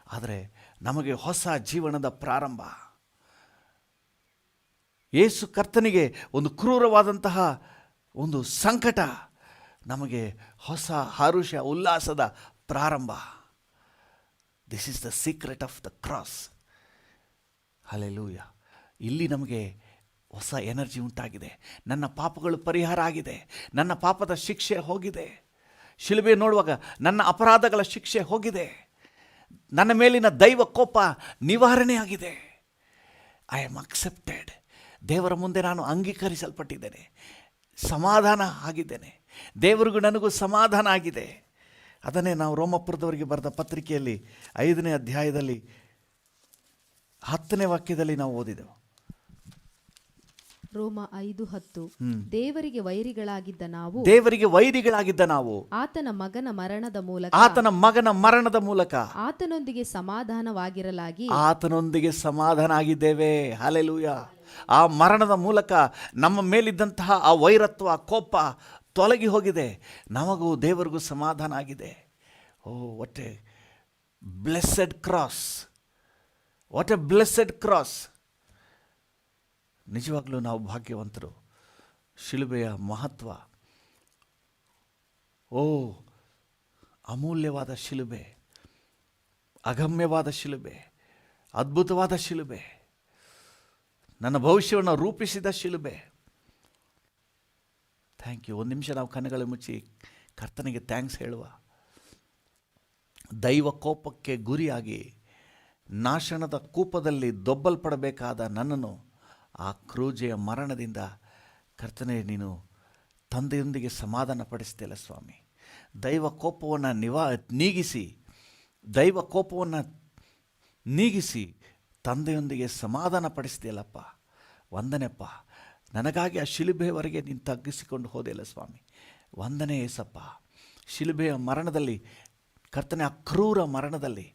ಆದರೆ ನಮಗೆ ಹೊಸ ಜೀವನದ ಪ್ರಾರಂಭ. ಯೇಸು ಕರ್ತನಿಗೆ ಒಂದು ಕ್ರೂರವಾದಂತಹ ಒಂದು ಸಂಕಟ ನಮಗೆ ಹೊಸ ಹರುಷ ಉಲ್ಲಾಸದ ಪ್ರಾರಂಭ. This is the secret of the cross. Hallelujah. ಇಲ್ಲಿ ನಮಗೆ ಹೊಸ ಎನರ್ಜಿ ಉಂಟಾಗಿದೆ. ನನ್ನ ಪಾಪಗಳು ಪರಿಹಾರ ಆಗಿದೆ, ನನ್ನ ಪಾಪದ ಶಿಕ್ಷೆ ಹೋಗಿದೆ. ಶಿಲುಬೆ ನೋಡುವಾಗ ನನ್ನ ಅಪರಾಧಗಳ ಶಿಕ್ಷೆ ಹೋಗಿದೆ, ನನ್ನ ಮೇಲಿನ ದೈವ ಕೋಪ ನಿವಾರಣೆ ಆಗಿದೆ. I am accepted. ದೇವರ ಮುಂದೆ ನಾನು ಅಂಗೀಕರಿಸಲ್ಪಟ್ಟಿದ್ದೇನೆ, ಸಮಾಧಾನ ಆಗಿದ್ದೇನೆ. ದೇವರಿಗೂ ನನಗೂ ಸಮಾಧಾನ ಆಗಿದೆ. ಅದನ್ನೇ ನಾವು ರೋಮಪುರದವರಿಗೆ ಬರೆದ ಪತ್ರಿಕೆಯಲ್ಲಿ 5ನೇ ಅಧ್ಯಾಯದಲ್ಲಿ 10ನೇ ವಾಕ್ಯದಲ್ಲಿ ನಾವು ಓದಿದೆವು. ರೋಮ 5:10 ದೇವರಿಗೆ ವೈರಿಗಳಾಗಿದ್ದ ನಾವು ಆತನ ಮಗನ ಮರಣದ ಮೂಲಕ ಆತನೊಂದಿಗೆ ಸಮಾಧಾನ ಆಗಿದ್ದೇವೆ. ಹಲ್ಲೆಲೂಯ. ಆ ಮರಣದ ಮೂಲಕ ನಮ್ಮ ಮೇಲಿದ್ದಂತಹ ಆ ವೈರತ್ವ, ಕೋಪ ತೊಲಗಿ ಹೋಗಿದೆ. ನಮಗೂ ದೇವರಿಗೂ ಸಮಾಧಾನ ಆಗಿದೆ. Oh, what a blessed cross, what a blessed cross. ನಿಜವಾಗ್ಲೂ ನಾವು ಭಾಗ್ಯವಂತರು. ಶಿಲುಬೆಯ ಮಹತ್ವ, ಓ ಅಮೂಲ್ಯವಾದ ಶಿಲುಬೆ, ಅಗಮ್ಯವಾದ ಶಿಲುಬೆ, ಅದ್ಭುತವಾದ ಶಿಲುಬೆ, ನನ್ನ ಭವಿಷ್ಯವನ್ನು ರೂಪಿಸಿದ ಶಿಲುಬೆ. Thank you. ಒಂದು ನಿಮಿಷ ನಾವು ಕಣ್ಣುಗಳು ಮುಚ್ಚಿ ಕರ್ತನಿಗೆ ಥ್ಯಾಂಕ್ಸ್ ಹೇಳುವ. ದೈವ ಕೋಪಕ್ಕೆ ಗುರಿಯಾಗಿ ನಾಶನದ ಕೂಪದಲ್ಲಿ ದೊಬ್ಬಲ್ಪಡಬೇಕಾದ ನನ್ನನ್ನು ಆ ಕ್ರೂಜೆಯ ಮರಣದಿಂದ ಕರ್ತನೇ ನೀನು ತಂದೆಯೊಂದಿಗೆ ಸಮಾಧಾನ ಪಡಿಸ್ತಿಲ್ಲ ಸ್ವಾಮಿ. ದೈವ ಕೋಪವನ್ನು ನೀಗಿಸಿ ತಂದೆಯೊಂದಿಗೆ ಸಮಾಧಾನ ಪಡಿಸ್ತೀಯಲ್ಲಪ್ಪ. ವಂದನೆಪ್ಪ. ನನಗಾಗಿ ಆ ಶಿಲುಬೆಯವರೆಗೆ ನೀನು ತಗ್ಗಿಸಿಕೊಂಡು ಹೋದೆಯಲ್ಲ ಸ್ವಾಮಿ. ವಂದನೆ ಏಸಪ್ಪ. ಶಿಲುಬೆಯ ಮರಣದಲ್ಲಿ ಕರ್ತನೆ, ಆ ಕ್ರೂರ ಮರಣದಲ್ಲಿ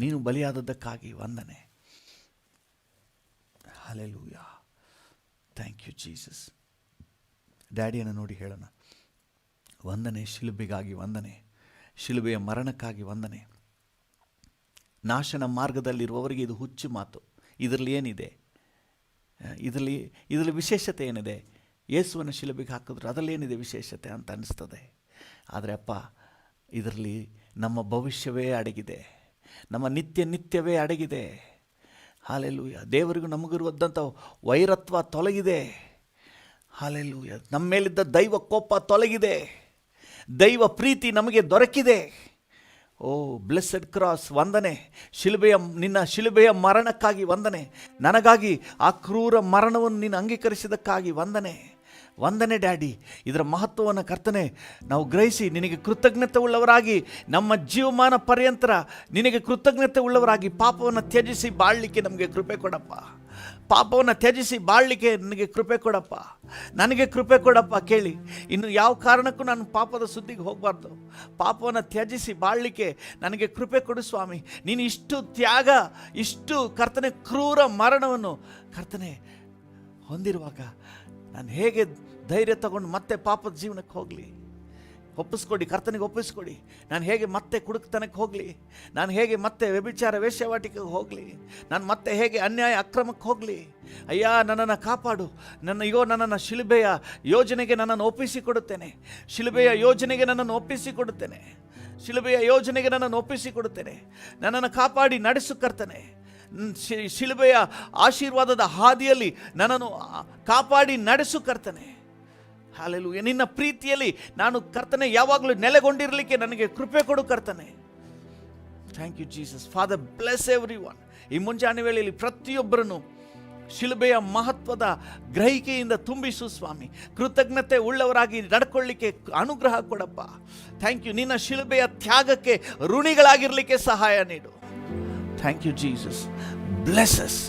ನೀನು ಬಲಿಯಾದದ್ದಕ್ಕಾಗಿ ವಂದನೆ. ಹಲ್ಲೆಲೂಯ. Thank you Jesus. ಡ್ಯಾಡಿಯನ್ನು ನೋಡಿ ಹೇಳೋಣ, ವಂದನೆ ಶಿಲುಬೆಗಾಗಿ ವಂದನೆ, ಶಿಲುಬೆಯ ಮರಣಕ್ಕಾಗಿ ವಂದನೆ. ನಾಶನ ಮಾರ್ಗದಲ್ಲಿರುವವರಿಗೆ ಇದು ಹುಚ್ಚು ಮಾತು. ಇದರಲ್ಲಿ ಏನಿದೆ? ಇದರಲ್ಲಿ ವಿಶೇಷತೆ ಏನಿದೆ? ಯೇಸುವನ್ನು ಶಿಲುಬೆಗೆ ಹಾಕಿದ್ರು ಅದರಲ್ಲಿ ಏನಿದೆ ವಿಶೇಷತೆ ಅಂತ ಅನಿಸ್ತದೆ. ಆದರೆ ಅಪ್ಪ, ಇದರಲ್ಲಿ ನಮ್ಮ ಭವಿಷ್ಯವೇ ಅಡಗಿದೆ, ನಮ್ಮ ನಿತ್ಯವೇ ಅಡಗಿದೆ. ಹಲ್ಲೆಲೂಯ. ದೇವರಿಗೂ ನಮಗಿರುವಂಥ ವೈರತ್ವ ತೊಲಗಿದೆ. ಹಲ್ಲೆಲೂಯ. ನಮ್ಮ ಮೇಲಿದ್ದ ದೈವ ಕೋಪ ತೊಲಗಿದೆ, ದೈವ ಪ್ರೀತಿ ನಮಗೆ ದೊರಕಿದೆ. ಓ ಬ್ಲೆಸ್ಸೆಡ್ ಕ್ರಾಸ್, ವಂದನೆ. ನಿನ್ನ ಶಿಲುಬೆಯ ಮರಣಕ್ಕಾಗಿ ವಂದನೆ. ನನಗಾಗಿ ಆ ಕ್ರೂರ ಮರಣವನ್ನು ನೀನು ಅಂಗೀಕರಿಸಿದ್ದಕ್ಕಾಗಿ ವಂದನೆ. ವಂದನೆ ಡ್ಯಾಡಿ. ಇದರ ಮಹತ್ವವನ್ನು ಕರ್ತನೆ ನಾವು ಗ್ರಹಿಸಿ ನಿನಗೆ ಕೃತಜ್ಞತೆ ಉಳ್ಳವರಾಗಿ ನಮ್ಮ ಜೀವಮಾನ ಪರ್ಯಂತರ ನಿನಗೆ ಕೃತಜ್ಞತೆ ಉಳ್ಳವರಾಗಿ ಪಾಪವನ್ನು ತ್ಯಜಿಸಿ ಬಾಳಲಿಕ್ಕೆ ನಮಗೆ ಕೃಪೆ ಕೊಡಪ್ಪ. ಪಾಪವನ್ನು ತ್ಯಜಿಸಿ ಬಾಳಲಿಕ್ಕೆ ನನಗೆ ಕೃಪೆ ಕೊಡಪ್ಪ. ನನಗೆ ಕೃಪೆ ಕೊಡಪ್ಪ. ಕೇಳಿ, ಇನ್ನು ಯಾವ ಕಾರಣಕ್ಕೂ ನಾನು ಪಾಪದ ಸುದ್ದಿಗೆ ಹೋಗಬಾರ್ದು. ಪಾಪವನ್ನು ತ್ಯಜಿಸಿ ಬಾಳಲಿಕ್ಕೆ ನನಗೆ ಕೃಪೆ ಕೊಡು ಸ್ವಾಮಿ. ನೀನು ಇಷ್ಟು ತ್ಯಾಗ, ಇಷ್ಟು ಕರ್ತನೆ ಕ್ರೂರ ಮರಣವನ್ನು ಕರ್ತನೆ ಹೊಂದಿರುವಾಗ ನಾನು ಹೇಗೆ ಧೈರ್ಯ ತಗೊಂಡು ಮತ್ತೆ ಪಾಪದ ಜೀವನಕ್ಕೆ ಹೋಗಲಿ? ಒಪ್ಪಿಸ್ಕೊಡಿ, ಕರ್ತನಿಗೆ ಒಪ್ಪಿಸ್ಕೊಡಿ. ನಾನು ಹೇಗೆ ಮತ್ತೆ ಕುಡುಕ್ತನಕ್ಕೆ ಹೋಗಲಿ? ನಾನು ಹೇಗೆ ಮತ್ತೆ ವ್ಯಭಿಚಾರ ವೇಶ್ಯಾವಾಟಿಕೆಗೆ ಹೋಗಲಿ? ನಾನು ಮತ್ತೆ ಹೇಗೆ ಅನ್ಯಾಯ ಅಕ್ರಮಕ್ಕೆ ಹೋಗಲಿ? ಅಯ್ಯ, ನನ್ನನ್ನು ಕಾಪಾಡು. ನನ್ನನ್ನು ಶಿಲುಬೆಯ ಯೋಜನೆಗೆ ನನ್ನನ್ನು ಒಪ್ಪಿಸಿಕೊಡುತ್ತೇನೆ. ಶಿಲುಬೆಯ ಯೋಜನೆಗೆ ನನ್ನನ್ನು ಒಪ್ಪಿಸಿಕೊಡುತ್ತೇನೆ. ನನ್ನನ್ನು ಕಾಪಾಡಿ ನಡೆಸು ಕರ್ತನೆ. ಶಿಲುಬೆಯ ಆಶೀರ್ವಾದದ ಹಾದಿಯಲ್ಲಿ ನನ್ನನ್ನು ಕಾಪಾಡಿ ನಡೆಸು ಕರ್ತನೆ. ಹಲ್ಲೆಲೂಯಾ. ನಿನ್ನ ಪ್ರೀತಿಯಲ್ಲಿ ನಾನು ಕರ್ತನೆ ಯಾವಾಗಲೂ ನೆಲೆಗೊಂಡಿರಲಿಕ್ಕೆ ನನಗೆ ಕೃಪೆ ಕೊಡು ಕರ್ತನೆ. Thank you Jesus. Father, bless everyone. ಈ ಮುಂಜಾನೆ ವೇಳೆಯಲ್ಲಿ ಪ್ರತಿಯೊಬ್ಬರನ್ನು ಶಿಲುಬೆಯ ಮಹತ್ವದ ಗ್ರಹಿಕೆಯಿಂದ ತುಂಬಿಸು ಸ್ವಾಮಿ. ಕೃತಜ್ಞತೆ ಉಳ್ಳವರಾಗಿ ನಡ್ಕೊಳ್ಳಿಕ್ಕೆ ಅನುಗ್ರಹ ಕೊಡಪ್ಪ. Thank you. ನಿನ್ನ ಶಿಲುಬೆಯ ತ್ಯಾಗಕ್ಕೆ ಋಣಿಗಳಾಗಿರಲಿಕ್ಕೆ ಸಹಾಯ ನೀಡು. Thank you Jesus. Bless us.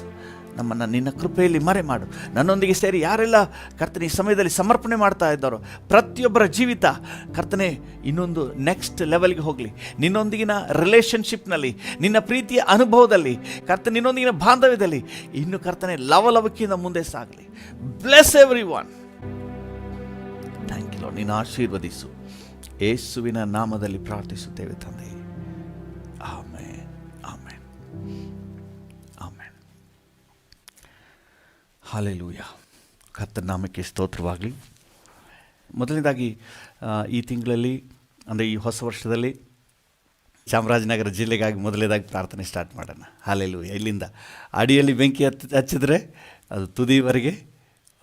ನಮ್ಮನ್ನು ನಿನ್ನ ಕೃಪೆಯಲ್ಲಿ ಮರೆ ಮಾಡು. ನನ್ನೊಂದಿಗೆ ಸೇರಿ ಯಾರೆಲ್ಲ ಕರ್ತನೆ ಈ ಸಮಯದಲ್ಲಿ ಸಮರ್ಪಣೆ ಮಾಡ್ತಾ ಇದ್ದಾರೋ ಪ್ರತಿಯೊಬ್ಬರ ಜೀವಿತ ಕರ್ತನೆ ಇನ್ನೊಂದು ನೆಕ್ಸ್ಟ್ ಲೆವೆಲ್ಗೆ ಹೋಗಲಿ. ನಿನ್ನೊಂದಿಗಿನ ರಿಲೇಷನ್ಶಿಪ್ನಲ್ಲಿ, ನಿನ್ನ ಪ್ರೀತಿಯ ಅನುಭವದಲ್ಲಿ ಕರ್ತನೆ, ನಿನ್ನೊಂದಿಗಿನ ಬಾಂಧವ್ಯದಲ್ಲಿ ಇನ್ನು ಕರ್ತನೆ ಲವಲವಿಕೆಯಿಂದ ಮುಂದೆ ಸಾಗಲಿ. Bless everyone. Thank you Lord. ನೀನು ಆಶೀರ್ವದಿಸು. ಯೇಸುವಿನ ನಾಮದಲ್ಲಿ ಪ್ರಾರ್ಥಿಸುತ್ತೇವೆ ತಂದೆ. ಆಮೆನ್. ಆಮೆನ್. ಆಮೆನ್. ಹಲ್ಲೆಲೂಯಾ. ಕರ್ತನ ನಾಮಕ್ಕೆ ಸ್ತೋತ್ರವಾಗಲಿ. ಮೊದಲನೇದಾಗಿ ಈ ತಿಂಗಳಲ್ಲಿ ಅಂದರೆ ಈ ಹೊಸ ವರ್ಷದಲ್ಲಿ ಚಾಮರಾಜನಗರ ಜಿಲ್ಲೆಗಾಗಿ ಮೊದಲನೇದಾಗಿ ಪ್ರಾರ್ಥನೆ ಸ್ಟಾರ್ಟ್ ಮಾಡೋಣ. ಹಾಲೆಲೂಯಾ. ಇಲ್ಲಿಂದ ಅಡಿಯಲ್ಲಿ ಬೆಂಕಿ ಹಚ್ಚಿದ್ರೆ ಅದು ತುದಿವರೆಗೆ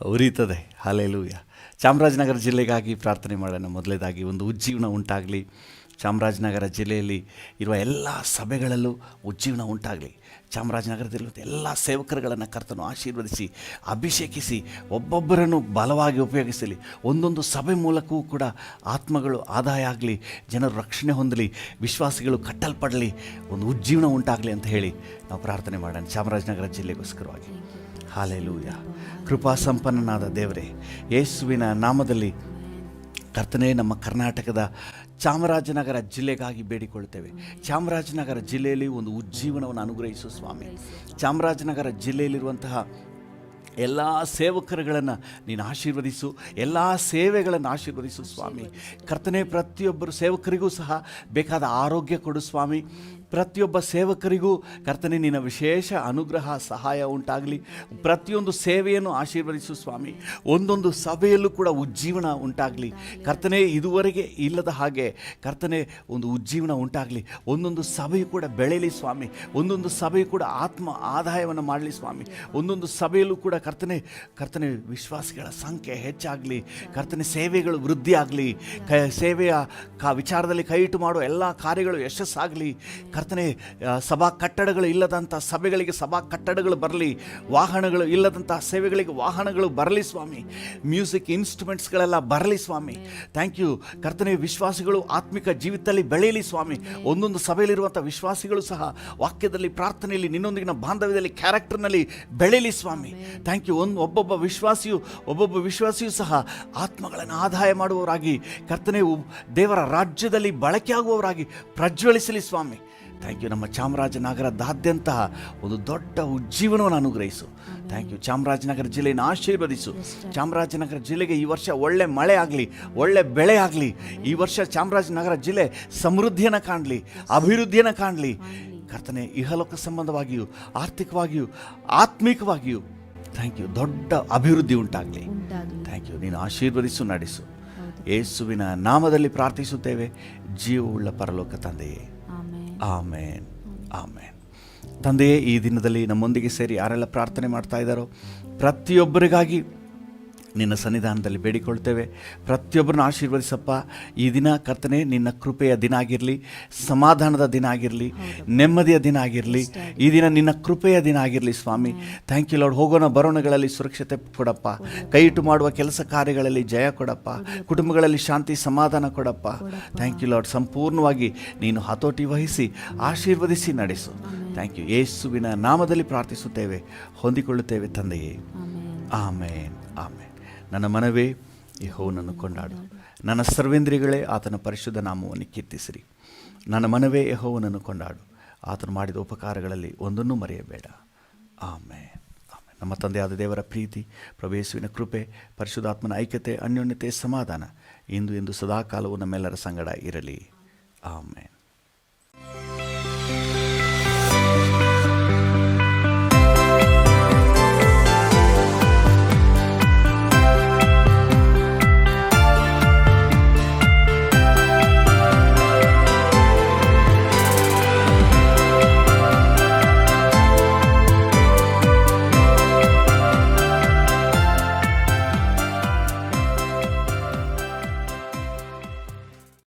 ಉರಿತದೆ. ಹಾಲೆಲೂಯಾ. ಚಾಮರಾಜನಗರ ಜಿಲ್ಲೆಗಾಗಿ ಪ್ರಾರ್ಥನೆ ಮಾಡೋಣ. ಮೊದಲನೇದಾಗಿ ಒಂದು ಉಜ್ಜೀವನ ಉಂಟಾಗಲಿ. ಚಾಮರಾಜನಗರ ಜಿಲ್ಲೆಯಲ್ಲಿ ಇರುವ ಎಲ್ಲ ಸಭೆಗಳಲ್ಲೂ ಉಜ್ಜೀವನ ಉಂಟಾಗಲಿ. ಚಾಮರಾಜನಗರದಲ್ಲಿರುವ ಎಲ್ಲ ಸೇವಕರುಗಳನ್ನು ಕರ್ತನು ಆಶೀರ್ವದಿಸಿ ಅಭಿಷೇಕಿಸಿ ಒಬ್ಬೊಬ್ಬರನ್ನು ಬಲವಾಗಿ ಉಪಯೋಗಿಸಲಿ. ಒಂದೊಂದು ಸಭೆ ಮೂಲಕವೂ ಕೂಡ ಆತ್ಮಗಳು ಆದಾಯ ಆಗಲಿ, ಜನರು ರಕ್ಷಣೆ ಹೊಂದಲಿ, ವಿಶ್ವಾಸಿಗಳು ಕಟ್ಟಲ್ಪಡಲಿ, ಒಂದು ಉಜ್ಜೀವನ ಉಂಟಾಗಲಿ ಅಂತ ಹೇಳಿ ನಾವು ಪ್ರಾರ್ಥನೆ ಮಾಡೋಣ ಚಾಮರಾಜನಗರ ಜಿಲ್ಲೆಗೋಸ್ಕರವಾಗಿ. ಹಾಲೆಲೂಯಾ. ಕೃಪಾ ಸಂಪನ್ನನಾದ ದೇವರೇ, ಯೇಸುವಿನ ನಾಮದಲ್ಲಿ ಕರ್ತನೇ, ನಮ್ಮ ಕರ್ನಾಟಕದ ಚಾಮರಾಜನಗರ ಜಿಲ್ಲೆಗಾಗಿ ಬೇಡಿಕೊಳ್ತೇವೆ. ಚಾಮರಾಜನಗರ ಜಿಲ್ಲೆಯಲ್ಲಿ ಒಂದು ಉಜ್ಜೀವನವನ್ನು ಅನುಗ್ರಹಿಸು ಸ್ವಾಮಿ. ಚಾಮರಾಜನಗರ ಜಿಲ್ಲೆಯಲ್ಲಿರುವಂತಹ ಎಲ್ಲ ಸೇವಕರುಗಳನ್ನು ನೀನು ಆಶೀರ್ವದಿಸು, ಎಲ್ಲ ಸೇವೆಗಳನ್ನು ಆಶೀರ್ವದಿಸು ಸ್ವಾಮಿ. ಕರ್ತನೇ, ಪ್ರತಿಯೊಬ್ಬರು ಸೇವಕರಿಗೂ ಸಹ ಬೇಕಾದ ಆರೋಗ್ಯ ಕೊಡು ಸ್ವಾಮಿ. ಪ್ರತಿಯೊಬ್ಬ ಸೇವಕರಿಗೂ ಕರ್ತನೇ ನಿನ್ನ ವಿಶೇಷ ಅನುಗ್ರಹ ಸಹಾಯ ಉಂಟಾಗಲಿ. ಪ್ರತಿಯೊಂದು ಸೇವೆಯನ್ನು ಆಶೀರ್ವದಿಸು ಸ್ವಾಮಿ. ಒಂದೊಂದು ಸಭೆಯಲ್ಲೂ ಕೂಡ ಉಜ್ಜೀವನ ಉಂಟಾಗಲಿ ಕರ್ತನೇ. ಇದುವರೆಗೆ ಇಲ್ಲದ ಹಾಗೆ ಕರ್ತನೇ ಒಂದು ಉಜ್ಜೀವನ ಉಂಟಾಗಲಿ. ಒಂದೊಂದು ಸಭೆಯು ಕೂಡ ಬೆಳೆಯಲಿ ಸ್ವಾಮಿ. ಒಂದೊಂದು ಸಭೆಯು ಕೂಡ ಆತ್ಮ ಆದಾಯವನ್ನು ಮಾಡಲಿ ಸ್ವಾಮಿ. ಒಂದೊಂದು ಸಭೆಯಲ್ಲೂ ಕೂಡ ಕರ್ತನೆ ವಿಶ್ವಾಸಿಗಳ ಸಂಖ್ಯೆ ಹೆಚ್ಚಾಗಲಿ. ಕರ್ತನೆ, ಸೇವೆಗಳು ವೃದ್ಧಿ ಆಗಲಿ. ಸೇವೆಯ ವಿಚಾರದಲ್ಲಿ ಕೈ ಇಟ್ಟು ಮಾಡುವ ಎಲ್ಲ ಕಾರ್ಯಗಳು ಯಶಸ್ಸಾಗಲಿ. ಕರ್ತನೆ, ಸಭಾ ಕಟ್ಟಡಗಳು ಇಲ್ಲದಂಥ ಸಭೆಗಳಿಗೆ ಸಭಾ ಕಟ್ಟಡಗಳು ಬರಲಿ. ವಾಹನಗಳು ಇಲ್ಲದಂಥ ಸೇವೆಗಳಿಗೆ ವಾಹನಗಳು ಬರಲಿ ಸ್ವಾಮಿ. ಮ್ಯೂಸಿಕ್ ಇನ್ಸ್ಟ್ರೂಮೆಂಟ್ಸ್ಗಳೆಲ್ಲ ಬರಲಿ ಸ್ವಾಮಿ. ಥ್ಯಾಂಕ್ ಯು ಕರ್ತನೆ. ವಿಶ್ವಾಸಿಗಳು ಆತ್ಮಿಕ ಜೀವಿತದಲ್ಲಿ ಬೆಳೆಯಲಿ ಸ್ವಾಮಿ. ಒಂದೊಂದು ಸಭೆಯಲ್ಲಿರುವಂಥ ವಿಶ್ವಾಸಿಗಳು ಸಹ ವಾಕ್ಯದಲ್ಲಿ, ಪ್ರಾರ್ಥನೆಯಲ್ಲಿ, ನಿನ್ನೊಂದಿಗಿನ ಬಾಂಧವ್ಯದಲ್ಲಿ, ಕ್ಯಾರೆಕ್ಟರ್ನಲ್ಲಿ ಬೆಳೆಯಲಿ ಸ್ವಾಮಿ. Thank you. ಒಬ್ಬೊಬ್ಬ ವಿಶ್ವಾಸಿಯು ಸಹ ಆತ್ಮಗಳನ್ನು ಆದಾಯ ಮಾಡುವವರಾಗಿ ಕರ್ತನೆ, ದೇವರ ರಾಜ್ಯದಲ್ಲಿ ಬಳಕೆಯಾಗುವವರಾಗಿ ಪ್ರಜ್ವಲಿಸಲಿ ಸ್ವಾಮಿ. Thank you. ನಮ್ಮ ಚಾಮರಾಜನಗರದಾದ್ಯಂತ ಒಂದು ದೊಡ್ಡ ಉಜ್ಜೀವನವನ್ನು ಅನುಗ್ರಹಿಸು. Thank you. ಚಾಮರಾಜನಗರ ಜಿಲ್ಲೆಯನ್ನು ಆಶೀರ್ವದಿಸು. ಚಾಮರಾಜನಗರ ಜಿಲ್ಲೆಗೆ ಈ ವರ್ಷ ಒಳ್ಳೆ ಮಳೆ ಆಗಲಿ, ಒಳ್ಳೆ ಬೆಳೆ ಆಗಲಿ. ಈ ವರ್ಷ ಚಾಮರಾಜನಗರ ಜಿಲ್ಲೆ ಸಮೃದ್ಧಿಯನ್ನು ಕಾಣಲಿ, ಅಭಿವೃದ್ಧಿಯನ್ನು ಕಾಣಲಿ ಕರ್ತನೆ. ಇಹಲೋಕ ಸಂಬಂಧವಾಗಿಯೂ, ಆರ್ಥಿಕವಾಗಿಯೂ, ಆತ್ಮಿಕವಾಗಿಯೂ ಥ್ಯಾಂಕ್ ಯು. ದೊಡ್ಡ ಅಭಿವೃದ್ಧಿ ಉಂಟಾಗಲಿ. Thank you. ನೀನು ಆಶೀರ್ವದಿಸು, ನಡೆಸು. ಯೇಸುವಿನ ನಾಮದಲ್ಲಿ ಪ್ರಾರ್ಥಿಸುತ್ತೇವೆ, ಜೀವವುಳ್ಳ ಪರಲೋಕ ತಂದೆಯೇ. ಆಮೇನ್, ಆಮೇನ್. ತಂದೆಯೇ, ಈ ದಿನದಲ್ಲಿ ನಮ್ಮೊಂದಿಗೆ ಸೇರಿ ಯಾರೆಲ್ಲ ಪ್ರಾರ್ಥನೆ ಮಾಡ್ತಾ ಇದ್ದಾರೋ ಪ್ರತಿಯೊಬ್ಬರಿಗಾಗಿ ನಿನ್ನ ಸನ್ನಿಧಾನದಲ್ಲಿ ಬೇಡಿಕೊಳ್ತೇವೆ. ಪ್ರತಿಯೊಬ್ಬರನ್ನು ಆಶೀರ್ವದಿಸಪ್ಪ. ಈ ದಿನ ಕರ್ತನೆ ನಿನ್ನ ಕೃಪೆಯ ದಿನ ಆಗಿರಲಿ, ಸಮಾಧಾನದ ದಿನ ಆಗಿರಲಿ, ನೆಮ್ಮದಿಯ ದಿನ ಆಗಿರಲಿ. ಈ ದಿನ ನಿನ್ನ ಕೃಪೆಯ ದಿನ ಆಗಿರಲಿ ಸ್ವಾಮಿ. Thank you lord. ಹೋಗೋಣ ಬರೋಣಗಳಲ್ಲಿ ಸುರಕ್ಷತೆ ಕೊಡಪ್ಪ. ಕೈ ಇಟ್ಟು ಮಾಡುವ ಕೆಲಸ ಕಾರ್ಯಗಳಲ್ಲಿ ಜಯ ಕೊಡಪ್ಪ. ಕುಟುಂಬಗಳಲ್ಲಿ ಶಾಂತಿ ಸಮಾಧಾನ ಕೊಡಪ್ಪ. Thank you Lord. ಸಂಪೂರ್ಣವಾಗಿ ನೀನು ಹತೋಟಿ ವಹಿಸಿ ಆಶೀರ್ವದಿಸಿ ನಡೆಸು. Thank you. ಯೇಸುವಿನ ನಾಮದಲ್ಲಿ ಪ್ರಾರ್ಥಿಸುತ್ತೇವೆ, ಹೊಂದಿಕೊಳ್ಳುತ್ತೇವೆ ತಂದೆಯೇ. ಆಮೇನ್, ಆಮೇನ್. ನನ್ನ ಮನವೇ ಯೆಹೋವನನ್ನು ಕೊಂಡಾಡು, ನನ್ನ ಸರ್ವೇಂದ್ರಿಯಗಳೇ ಆತನ ಪರಿಶುದ್ಧ ನಾಮವನ್ನು ಕೀರ್ತಿಸಿರಿ. ನನ್ನ ಮನವೇ ಯೆಹೋವನನ್ನು ಕೊಂಡಾಡು, ಆತನು ಮಾಡಿದ ಉಪಕಾರಗಳಲ್ಲಿ ಒಂದನ್ನೂ ಮರೆಯಬೇಡ. ಆಮೇನ್, ಆಮೇನ್. ನಮ್ಮ ತಂದೆಯಾದ ದೇವರ ಪ್ರೀತಿ, ಪ್ರಭು ಯೇಸುವಿನ ಕೃಪೆ, ಪರಿಶುದ್ಧಾತ್ಮನ ಐಕ್ಯತೆ, ಅನ್ಯೋನ್ಯತೆ, ಸಮಾಧಾನ ಇಂದು ಎಂದು ಸದಾಕಾಲವೂ ನಮ್ಮೆಲ್ಲರ ಸಂಗಡ ಇರಲಿ. ಆಮೇನ್.